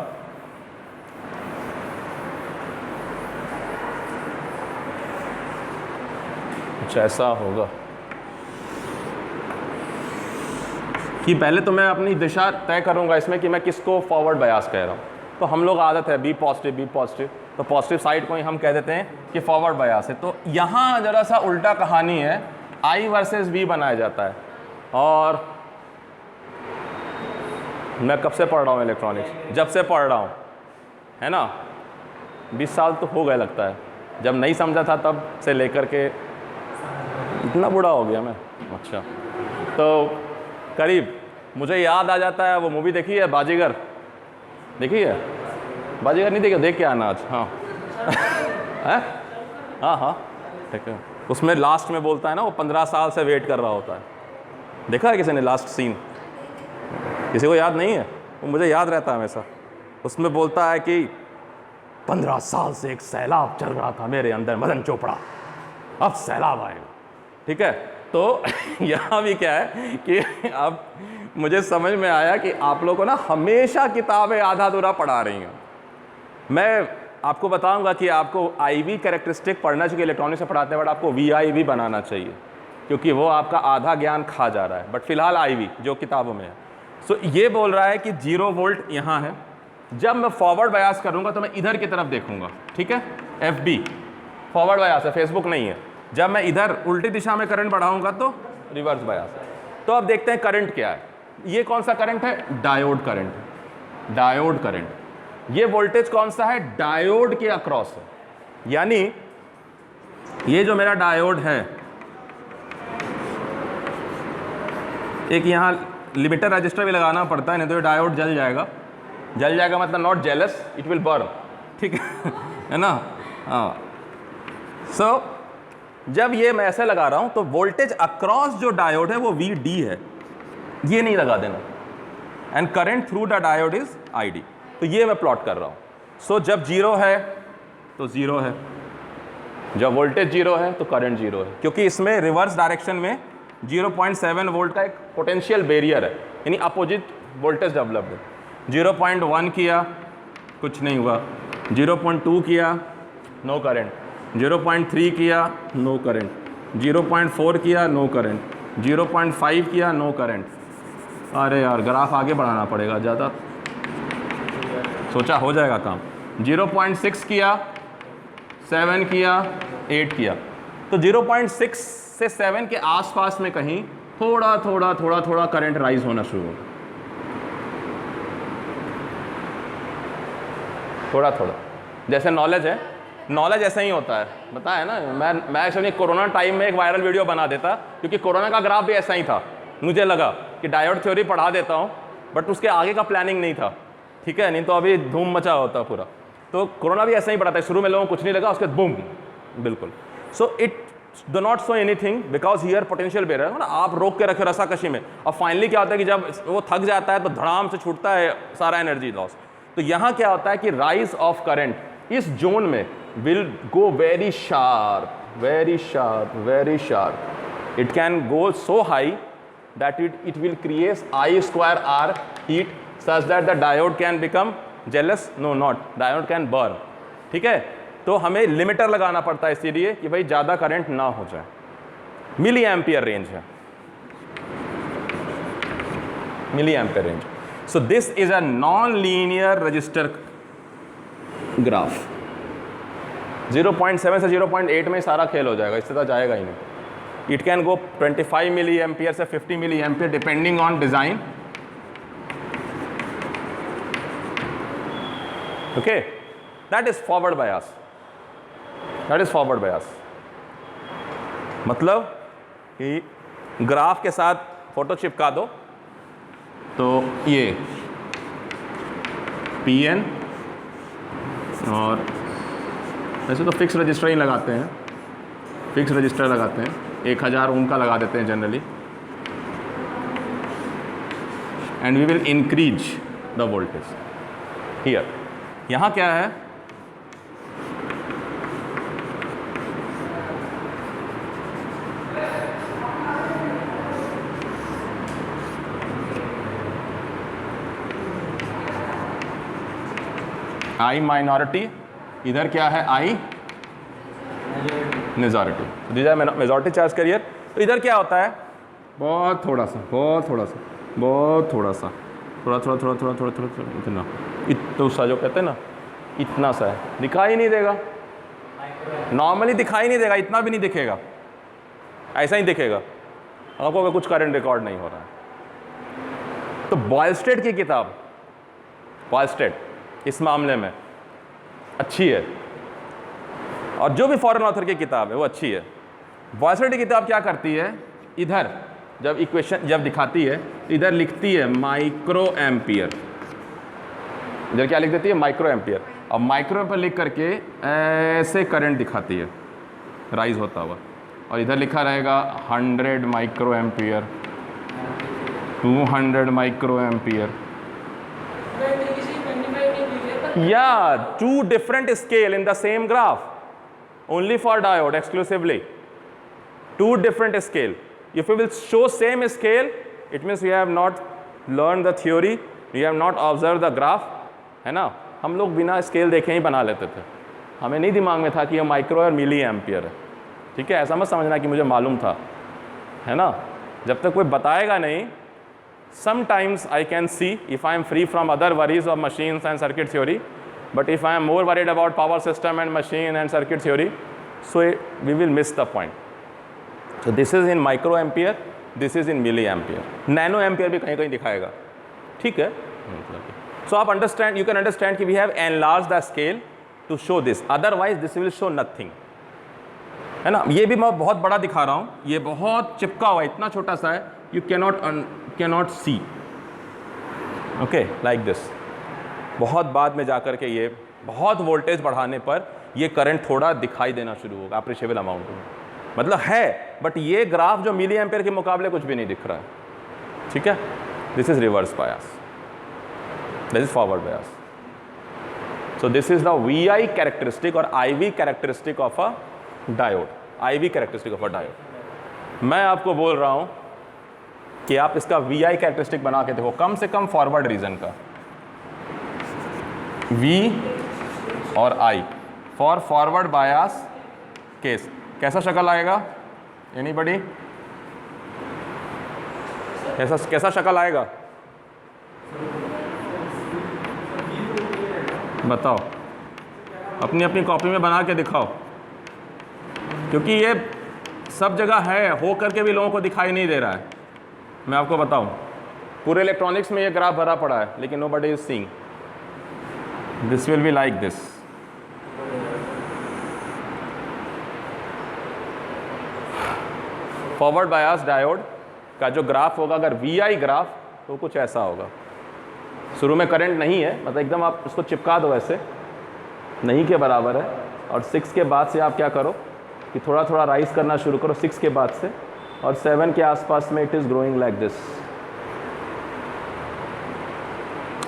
कुछ ऐसा होगा कि पहले तो मैं अपनी दिशा तय करूंगा इसमें कि मैं किसको फॉरवर्ड बायस कह रहा हूं। तो हम लोग आदत है बी पॉजिटिव, तो पॉजिटिव साइड को ही हम कह देते हैं कि फॉरवर्ड बायस है। तो यहां जरा सा उल्टा कहानी है, आई वर्सेस बी बनाया जाता है। और मैं कब से पढ़ रहा हूँ इलेक्ट्रॉनिक्स, जब से पढ़ रहा हूँ, है ना, 20 साल तो हो गए लगता है, जब नहीं समझा था तब से लेकर के इतना बूढ़ा हो गया मैं। अच्छा, तो करीब मुझे याद आ जाता है, वो मूवी देखी है बाजीगर, देखी है बाजीगर? नहीं देखी, देख के आना आज। हाँ है, हाँ ठीक है। उसमें लास्ट में बोलता है ना, वो 15 साल से वेट कर रहा होता है, देखा है किसी ने लास्ट सीन? किसी को याद नहीं है? वो मुझे याद रहता है हमेशा। उसमें बोलता है कि 15 साल से एक सैलाब चल रहा था मेरे अंदर, मदन चोपड़ा, अब सैलाब आएगा। ठीक है, तो यहाँ भी क्या है कि अब मुझे समझ में आया कि आप लोगों को ना हमेशा किताबें आधा अधूरा पढ़ा रही हैं। मैं आपको बताऊंगा कि आपको आईवी कैरेक्टरिस्टिक पढ़ना चाहिए, इलेक्ट्रॉनिक्स से पढ़ाते हैं, बट आपको वीआईवी बनाना चाहिए, क्योंकि वो आपका आधा ज्ञान खा जा रहा है। बट फिलहाल आईवी जो किताबों में है। सो ये बोल रहा है कि 0 वोल्ट यहाँ है, जब मैं फॉरवर्ड बायस करूँगा तो मैं इधर की तरफ देखूँगा। ठीक है, FB फॉरवर्ड बायस है, फेसबुक नहीं है। जब मैं इधर उल्टी दिशा में करंट बढ़ाऊँगा तो रिवर्स बायस है। तो अब देखते हैं करंट क्या है। ये कौन सा करंट है? Diode current, diode current. ये वोल्टेज कौन सा है? डायोड के अक्रॉस है। यानी ये जो मेरा डायोड है, एक यहाँ लिमिटर रजिस्टर भी लगाना पड़ता है, नहीं तो ये डायोड जल जाएगा। जल जाएगा मतलब not jealous, it will burn. ठीक है ना? हाँ। सो जब ये मैं ऐसे लगा रहा हूँ तो वोल्टेज अक्रॉस जो डायोड है वो VD है, ये नहीं लगा देना। And current through the diode is ID। तो ये मैं प्लॉट कर रहा हूँ। सो जब 0 है तो 0 है, जब वोल्टेज 0 है तो करंट 0 है, क्योंकि इसमें रिवर्स डायरेक्शन में 0.7 वोल्ट का एक पोटेंशियल बैरियर है, यानी अपोजिट वोल्टेज डेवलप्ड है। 0.1 किया, कुछ नहीं हुआ। 0.2 किया, नो करंट। 0.3 किया, नो करंट। 0.4 किया, नो करंट। 0.5 किया, नो करंट। अरे यार, ग्राफ आगे बढ़ाना पड़ेगा ज़्यादा, सोचा हो जाएगा काम। 0.6 किया, 7 किया, 8 किया। तो 0.6 से 7 के आसपास में कहीं थोड़ा थोड़ा थोड़ा थोड़ा करंट राइज होना शुरू हो, थोड़ा थोड़ा। जैसे नॉलेज है, नॉलेज ऐसा ही होता है, बताया ना। मैं एक्चुअली कोरोना टाइम में एक वायरल वीडियो बना देता, क्योंकि कोरोना का ग्राफ भी ऐसा ही था। मुझे लगा कि डायोड थ्योरी पढ़ा देता हूँ, बट उसके आगे का प्लानिंग नहीं था। ठीक है, नहीं तो अभी धूम मचा होता पूरा। तो कोरोना भी ऐसा ही पढ़ा था, शुरू में लोगों को कुछ नहीं लगा, उसके बाद बूम, बिल्कुल। So it do not show anything because here potential barrier है ना, आप रोक के रखे रस्साकशी में। और फाइनली क्या होता है कि जब वो थक जाता है तो धड़ाम से छूटता है सारा एनर्जी लॉस। तो यहाँ क्या होता है कि राइज ऑफ करंट इस जोन में will go very sharp, very sharp, very sharp. It can go so high that it will create I square R heat such that the diode can become jealous. No, not. Diode can burn. ठीक है, तो हमें लिमिटर लगाना पड़ता है इसीलिए कि भाई ज़्यादा करंट ना हो जाए। मिली एम्पियर रेंज है, milli ampere range. So this is a non linear resistor graph. 0.7 से 0.8 में सारा खेल हो जाएगा, इससे तो जाएगा ही नहीं। It can go 25 milli ampere से 50 milli ampere depending on design. Okay, that is forward bias, that is forward bias. मतलब कि ग्राफ के साथ फोटो चिपका दो तो ये PN, और वैसे तो फिक्स रजिस्टर ही लगाते हैं, फिक्स रजिस्टर लगाते हैं, 1000 ओम का लगा देते हैं generally, and we will increase the voltage here. यहाँ क्या है, आई माइनॉरिटी, इधर क्या है I majority, these are majority charge carrier. तो इधर क्या होता है, बहुत थोड़ा सा, बहुत थोड़ा सा, बहुत थोड़ा सा, थोड़ा थोड़ा थोड़ा थोड़ा थोड़ा थोड़ा थोड़ा, इतना इतना सा जो कहते हैं ना, इतना सा है, दिखाई नहीं देगा, नॉर्मली दिखाई नहीं देगा, इतना भी नहीं दिखेगा, ऐसा ही दिखेगा आपको अगर कुछ करंट रिकॉर्ड नहीं हो रहा है। तो बॉयलस्टेड की किताब, बॉयलस्टेड इस मामले में अच्छी है, और जो भी फॉरेन ऑथर की किताब है वो अच्छी है। बॉयलस्टेड की किताब क्या करती है, इधर जब इक्वेशन जब दिखाती है इधर लिखती है माइक्रो एम्पियर, इधर क्या लिख देती है माइक्रो एम्पियर, और माइक्रो एम्पियर लिख करके ऐसे करंट दिखाती है राइज होता हुआ, और इधर लिखा रहेगा 100 micro ampere, 200 micro ampere, yeah, 2 different scale in the same graph, only for diode exclusively, 2 different scale. If we will show same scale, it means we have not learned the theory, we have not observed the graph, है ना। हम लोग बिना स्केल देखे ही बना लेते थे, हमें नहीं दिमाग में था कि ये माइक्रो और मिली एम्पियर है, ठीक है। ऐसा मत समझना कि मुझे मालूम था, है ना, जब तक कोई बताएगा नहीं। Sometimes I can see if I am free from other worries of machines and circuit theory, but if I am more worried about power system and machine and circuit theory, so we will miss the point. So this is in micro ampere, this is in milli ampere. Nano ampere भी कहीं कहीं दिखाएगा, ठीक है। So आप understand, you can understand कि we have enlarged the scale to show this, otherwise this will show nothing, है ना। ये भी मैं बहुत बड़ा दिखा रहा हूँ, ये बहुत चिपका हुआ है, इतना छोटा सा है, you cannot see, okay, like this। बहुत बाद में जाकर के ये बहुत वोल्टेज बढ़ाने पर ये करंट थोड़ा दिखाई देना शुरू होगा अप्रिशिएबल अमाउंट में, मतलब है, बट ये ग्राफ जो मिली एम्पियर के मुकाबले कुछ भी नहीं दिख रहा है, ठीक है। This is reverse bias, this is forward bias. So this is the VI characteristic और IV characteristic of a diode, IV characteristic of a diode. मैं आपको बोल रहा हूँ कि आप इसका VI कैरेक्टरिस्टिक बना के देखो, कम से कम फॉरवर्ड रीजन का, V और I for forward bias case, कैसा शक्ल आएगा, एनीबॉडी, कैसा शक्ल आएगा बताओ, अपनी अपनी कॉपी में बना के दिखाओ, क्योंकि ये सब जगह है, हो करके भी लोगों को दिखाई नहीं दे रहा है। मैं आपको बताऊं, पूरे इलेक्ट्रॉनिक्स में ये ग्राफ भरा पड़ा है, लेकिन nobody is seeing. This will be like this, forward bias diode का जो ग्राफ होगा, अगर VI ग्राफ, तो कुछ ऐसा होगा। शुरू में करंट नहीं है, मतलब एकदम आप उसको चिपका दो ऐसे, नहीं के बराबर है, और 6 के बाद से आप क्या करो कि थोड़ा थोड़ा राइज करना शुरू करो 6 के बाद से, और 7 के आसपास में it is growing like this.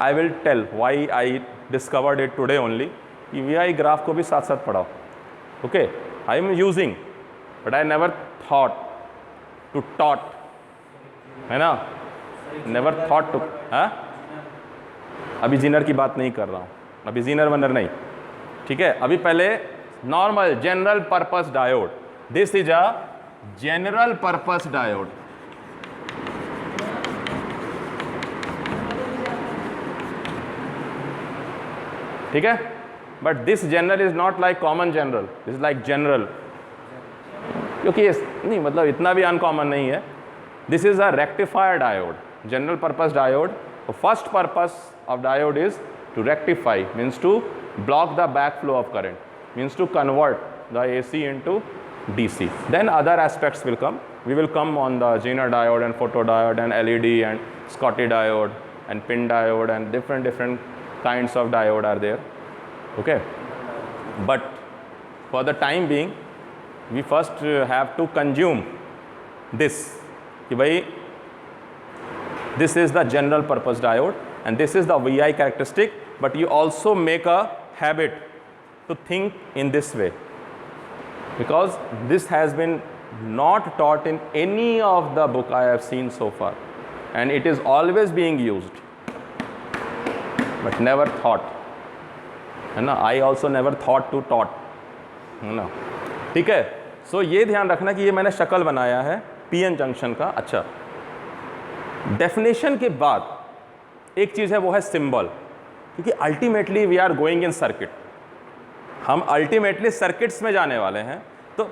I will tell why I discovered it today only, कि VI ग्राफ को भी साथ साथ पढ़ाओ, okay. I am using, but I never thought to taught, है ना, नेवर थॉट टू, हाँ, अभी जीनर की बात नहीं कर रहा हूँ, अभी जीनर वनर नहीं, ठीक है। अभी पहले normal general purpose diode, this is a general purpose diode, ठीक है। But this general is not like common general, this is like general, क्योंकि नहीं, मतलब इतना भी अनकॉमन नहीं है। This is a rectifier diode, general purpose diode. First purpose of diode is to rectify means to block the backflow of current, means to convert the AC into DC. Then other aspects will come. We will come on the Zener diode and photodiode and LED and Schottky diode and pin diode and different kinds of diode are there. Okay, but for the time being we first have to consume this कि भाई this is the general purpose diode and this is the VI characteristic, but you also make a habit to think in this way, because this has been not taught in any of the book I have seen so far, and it is always being used but never thought, है ना. I also never thought to taught, है ना. ठीक है. सो ये ध्यान रखना कि ये मैंने शक्ल बनाया है पीएन जंक्शन का. अच्छा, डेफिनेशन के बाद एक चीज़ है वो है सिंबल, क्योंकि ultimately we are going in circuit. हम अल्टीमेटली सर्किट्स में जाने वाले हैं. तो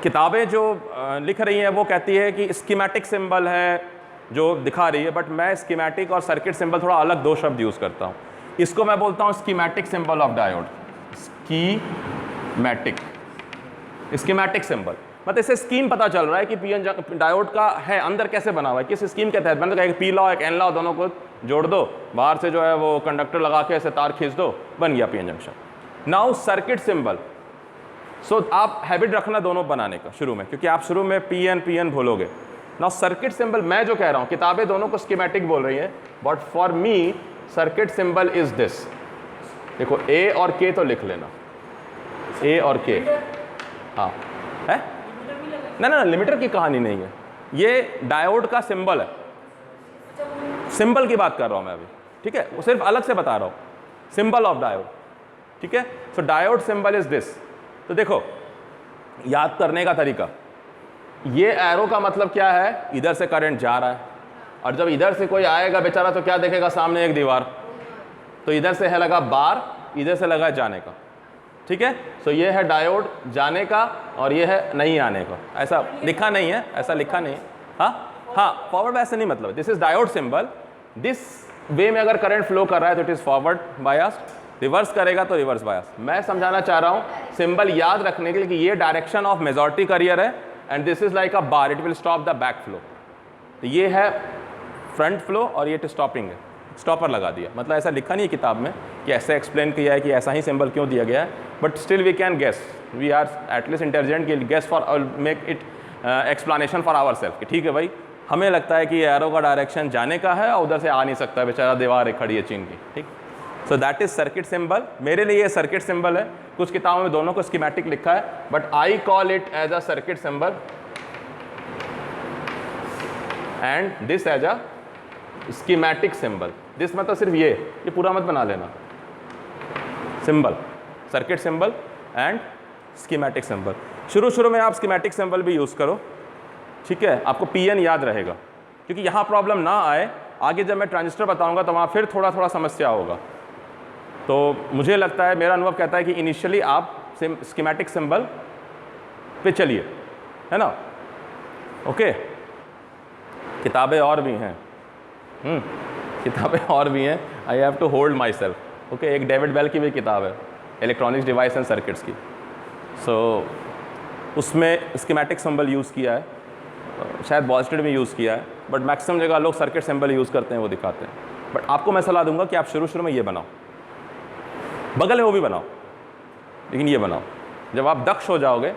किताबें जो लिख रही हैं वो कहती है कि स्कीमेटिक सिंबल है जो दिखा रही है, बट मैं स्कीमेटिक और सर्किट सिंबल थोड़ा अलग दो शब्द यूज़ करता हूँ. इसको मैं बोलता हूँ schematic symbol of diode. Schematic symbol मतलब इससे स्कीम पता चल रहा है कि पीएन डायोड का है अंदर कैसे बना हुआ है, किस स्कीम के तहत बना. तो एक पी लाओ एक एन लाओ, दोनों को जोड़ दो, बाहर से जो है वो कंडक्टर लगा के ऐसे तार खींच दो, बन गया PN junction. Now circuit symbol. So आप हैबिट रखना दोनों बनाने का शुरू में, क्योंकि आप शुरू में पीएन भूलोगे. नाउ सर्किट सिंबल मैं जो कह रहा हूँ, किताबें दोनों को स्कीमेटिक बोल रही हैं, but for me circuit symbol is this. देखो ए और के तो लिख लेना, ए और के. हाँ है ना, लिमिटर की कहानी नहीं है, ये डायोड का सिंबल है. सिंबल की बात कर रहा हूँ मैं अभी, ठीक है. वो सिर्फ अलग से बता रहा हूँ, सिंबल ऑफ डायोड. ठीक है. सो डायोड सिंबल इज दिस. तो देखो याद करने का तरीका, ये एरो का मतलब क्या है, इधर से करंट जा रहा है, और जब इधर से कोई आएगा बेचारा तो क्या देखेगा, सामने एक दीवार. तो इधर से है लगा बार, इधर से लगा जाने का. ठीक है. सो ये है डायोड जाने का और ये है नहीं आने का. ऐसा लिखा नहीं है, ऐसा लिखा नहीं है. हाँ फॉरवर्ड ऐसे नहीं, मतलब this is diode symbol. This way में अगर करंट फ्लो कर रहा है तो it is forward biased, reverse करेगा तो रिवर्स बायस. मैं समझाना चाह रहा हूँ सिंबल याद रखने के लिए कि ये डायरेक्शन ऑफ मेजॉरिटी करियर है and this is like a bar, it will stop the back flow. तो ये है फ्रंट फ्लो और ये स्टॉपिंग है, स्टॉपर लगा दिया. मतलब ऐसा लिखा नहीं है किताब में कि ऐसे एक्सप्लेन किया है कि ऐसा ही सिंबल क्यों दिया गया है, but still we can guess, we are at least intelligent कि guess for make it explanation for our self. कि ठीक है भाई, हमें लगता है कि एरो का डायरेक्शन जाने का है और उधर से आ नहीं सकता, बेचारा दीवार एक खड़ी है चीन की. ठीक. सो दैट इज सर्किट सिंबल. मेरे लिए ये सर्किट सिंबल है. कुछ किताबों में दोनों को स्कीमेटिक लिखा है, but I call it as a circuit symbol and this as a schematic symbol. This मतलब सिर्फ ये पूरा मत बना लेना. Symbol, circuit symbol and schematic symbol. शुरू में आप स्कीमेटिक सिंबल भी यूज़ करो, ठीक है. आपको पीएन याद रहेगा, क्योंकि यहाँ प्रॉब्लम ना आए, आगे जब मैं ट्रांजिस्टर बताऊंगा तो वहाँ फिर थोड़ा समस्या होगा. तो मुझे लगता है, मेरा अनुभव कहता है कि इनिशियली आप स्कीमेटिक सिंबल पे चलिए, है ना. ओके. किताबें और भी हैं, किताबें और भी हैं. I have to hold myself. Okay. एक डेविड बेल की भी किताब है, इलेक्ट्रॉनिक्स डिवाइस एंड सर्किट्स की. सो उसमें स्कीमेटिक सिंबल यूज़ किया है, शायद बॉस्टेड में यूज़ किया है, बट मैक्सिमम जगह लोग सर्किट सिंबल यूज़ करते हैं, वो दिखाते हैं. बट आपको मैं सलाह दूंगा कि आप शुरू में ये बनाओ, बगल में वो भी बनाओ, लेकिन ये बनाओ. जब आप दक्ष हो जाओगे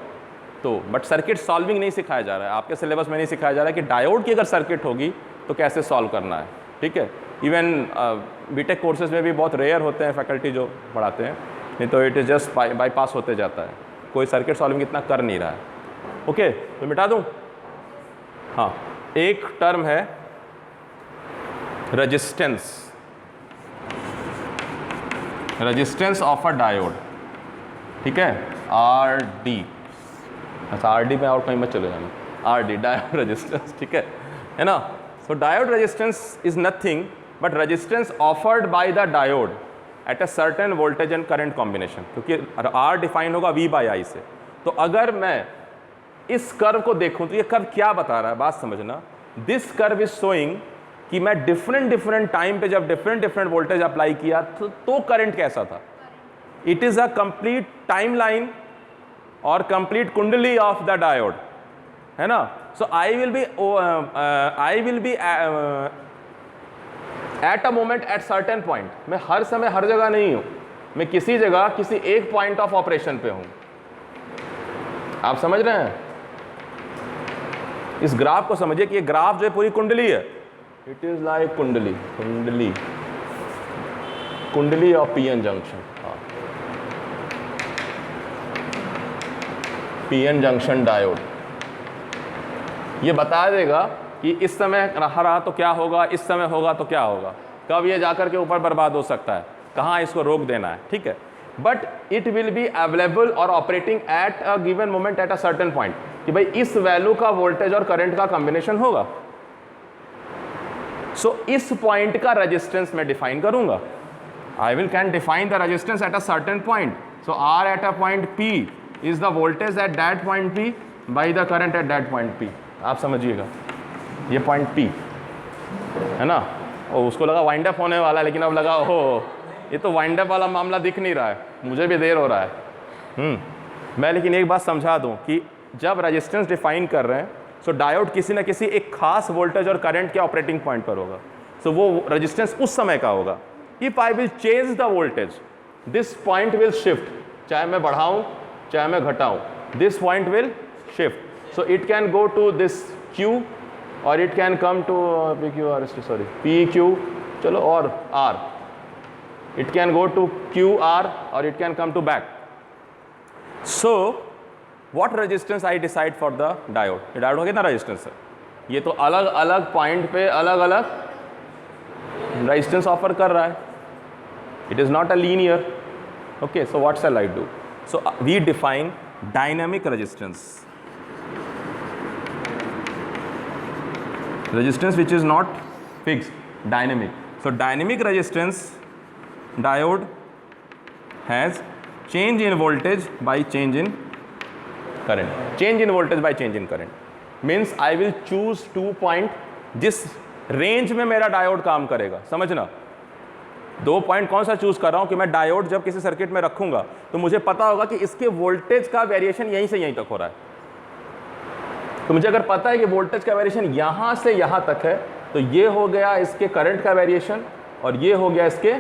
तो. बट सर्किट सॉल्विंग नहीं सिखाया जा रहा है, आपके सिलेबस में नहीं सिखाया जा रहा है कि डायोड की अगर सर्किट होगी तो कैसे सॉल्व करना है. ठीक है. इवन बीटेक कोर्सेज में भी बहुत रेयर होते हैं फैकल्टी जो पढ़ाते हैं, नहीं तो इट इज़ जस्ट बाईपास होते जाता है, कोई सर्किट सॉल्विंग इतना कर नहीं रहा है. ओके. तो मिटा दूँ. हाँ, एक टर्म है resistance, resistance of a diode. ठीक है. R D. अच्छा, आर डी में और कहीं मत चले जाना. R D diode resistance. ठीक है ना. So diode resistance is nothing but resistance offered by the diode at a certain voltage and current combination. क्योंकि आर डिफाइन होगा वी बाई आई से. तो अगर मैं इस कर्व को देखूं तो ये कर्व क्या बता रहा है, बात समझना. दिस कर्व इज शोइंग कि मैं डिफरेंट टाइम पे जब डिफरेंट वोल्टेज अप्लाई किया तो करंट कैसा था. It is a complete timeline और कंप्लीट कुंडली ऑफ द डायोड, है ना. So I will be at a moment at certain point. मैं हर समय हर जगह नहीं हूं, मैं किसी जगह किसी एक पॉइंट ऑफ ऑपरेशन पे हूं. आप समझ रहे हैं. इस ग्राफ को समझिए कि ये ग्राफ जो है पूरी कुंडली है. इट इज लाइक कुंडली of PN junction. PN junction diode ये बता देगा कि इस समय रहा तो क्या होगा, इस समय होगा तो क्या होगा, कब ये जाकर के ऊपर बर्बाद हो सकता है, कहाँ इसको रोक देना है. ठीक है. But it will be available और operating at a given moment at a certain point, कि भाई इस वैल्यू का वोल्टेज और करंट का कॉम्बिनेशन होगा. सो इस पॉइंट का रेजिस्टेंस मैं डिफाइन करूंगा. I will can define the resistance at a certain point. So R at a point P is the voltage at that point P by the current at that point P. आप समझिएगा, ये पॉइंट पी है ना. और उसको लगा वाइंड अप होने वाला है, लेकिन अब लगा ओहो ये तो वाइंड अप वाला मामला दिख नहीं रहा है, मुझे भी देर हो रहा है. मैं लेकिन एक बात समझा दूं कि जब रेजिस्टेंस डिफाइन कर रहे हैं सो डायोड किसी न किसी एक खास वोल्टेज और करंट के ऑपरेटिंग पॉइंट पर होगा. सो वो रेजिस्टेंस उस समय का होगा. If I will change the voltage this point will shift, चाहे मैं बढ़ाऊं चाहे मैं घटाऊं, this point will shift. So it can go to this Q or it can come to PQ, चलो, और R. It can go to QR or it can come to back. So what resistance I decide for the diode? ये डायोड का कितना रेजिस्टेंस है, ये तो अलग अलग पॉइंट पे अलग अलग रेजिस्टेंस ऑफर कर रहा है. It is not a linear. Okay, so what shall I do? So we define dynamic resistance. Resistance which is not fixed, dynamic. So dynamic resistance diode has change in voltage by change in current. Change in voltage by change in current means I will choose 2 point जिस रेंज में मेरा डायोड काम करेगा. समझना, 2 पॉइंट कौन सा चूज कर रहा हूं कि मैं डायोड जब किसी सर्किट में रखूंगा तो मुझे पता होगा कि इसके वोल्टेज का वेरिएशन यहीं से यहीं तक हो रहा है. तो मुझे अगर पता है कि वोल्टेज का वेरिएशन यहाँ से यहाँ तक है तो ये हो गया इसके करंट का वेरिएशन और ये हो गया इसके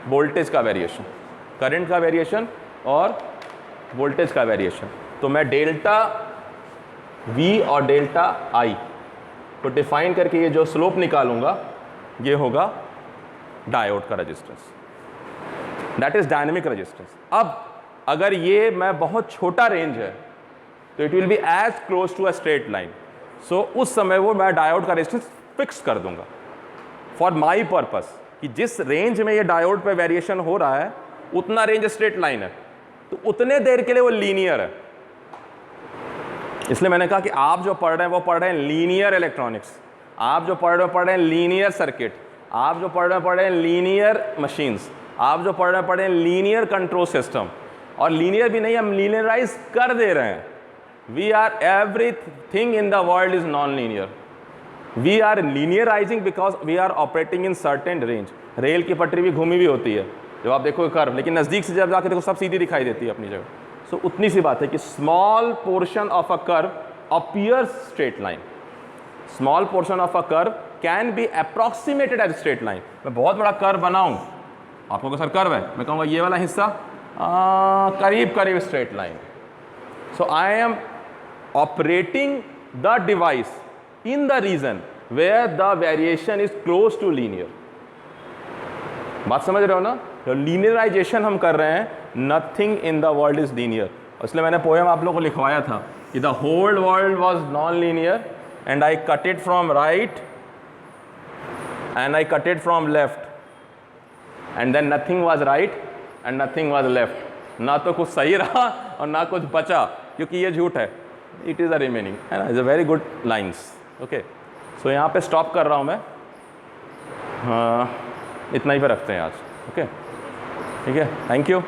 वोल्टेज का वेरिएशन, करंट का वेरिएशन और वोल्टेज का वेरिएशन. तो मैं डेल्टा V और डेल्टा I को डिफाइन करके ये जो स्लोप निकालूंगा ये होगा डायोड का resistance. That is dynamic resistance. अब अगर ये मैं बहुत छोटा रेंज है तो it will be as close to a straight line. So उस समय वो मैं डायोड का रेजिस्टेंस फिक्स कर दूंगा फॉर माई पर्पस, कि जिस रेंज में ये डायोड पे वेरिएशन हो रहा है उतना रेंज स्ट्रेट लाइन है, तो उतने देर के लिए वो लीनियर है. इसलिए मैंने कहा कि आप जो पढ़ रहे हैं वो पढ़ रहे हैं लीनियर इलेक्ट्रॉनिक्स, आप जो पढ़ रहे हैं लीनियर सर्किट, आप जो पढ़ रहे हैं लीनियर मशीन्स, आप जो पढ़ रहे हैं लीनियर कंट्रोल सिस्टम. और लीनियर भी नहीं, हम लीनियराइज कर दे रहे हैं. We are everything in the world is non-linear. We are linearizing because we are operating in certain range. Rail की पटरी भी घूमी भी होती है जब आप देखोगे कर्व, लेकिन नज़दीक से जब जाके देखो सब सीधी दिखाई देती है अपनी जगह. सो उतनी सी बात है कि small portion of a curve appears straight line. Small portion of a curve can be approximated as straight line. मैं बहुत बड़ा कर्व बनाऊँ, आपको सर कर्व है, मैं कहूँगा ये वाला हिस्सा करीब करीब straight line. So I am operating the device in the region where the variation is close to linear. बात समझ रहे हो ना. तो linearization हम कर रहे हैं, nothing in the world is linear. इसलिए मैंने पोएम आप लोगों को लिखवाया था कि the whole world was non-linear and I cut it from right and I cut it from left and then nothing was right and nothing was left. ना तो कुछ सही रहा और ना कुछ बचा, क्योंकि ये झूठ है. इट इज़ अ रिमेनिंग, है ना. Is a very good lines. Okay, so यहाँ पे स्टॉप कर रहा हूँ मैं. हाँ, इतना ही पे रखते हैं आज. ओके, ठीक है, थैंक यू.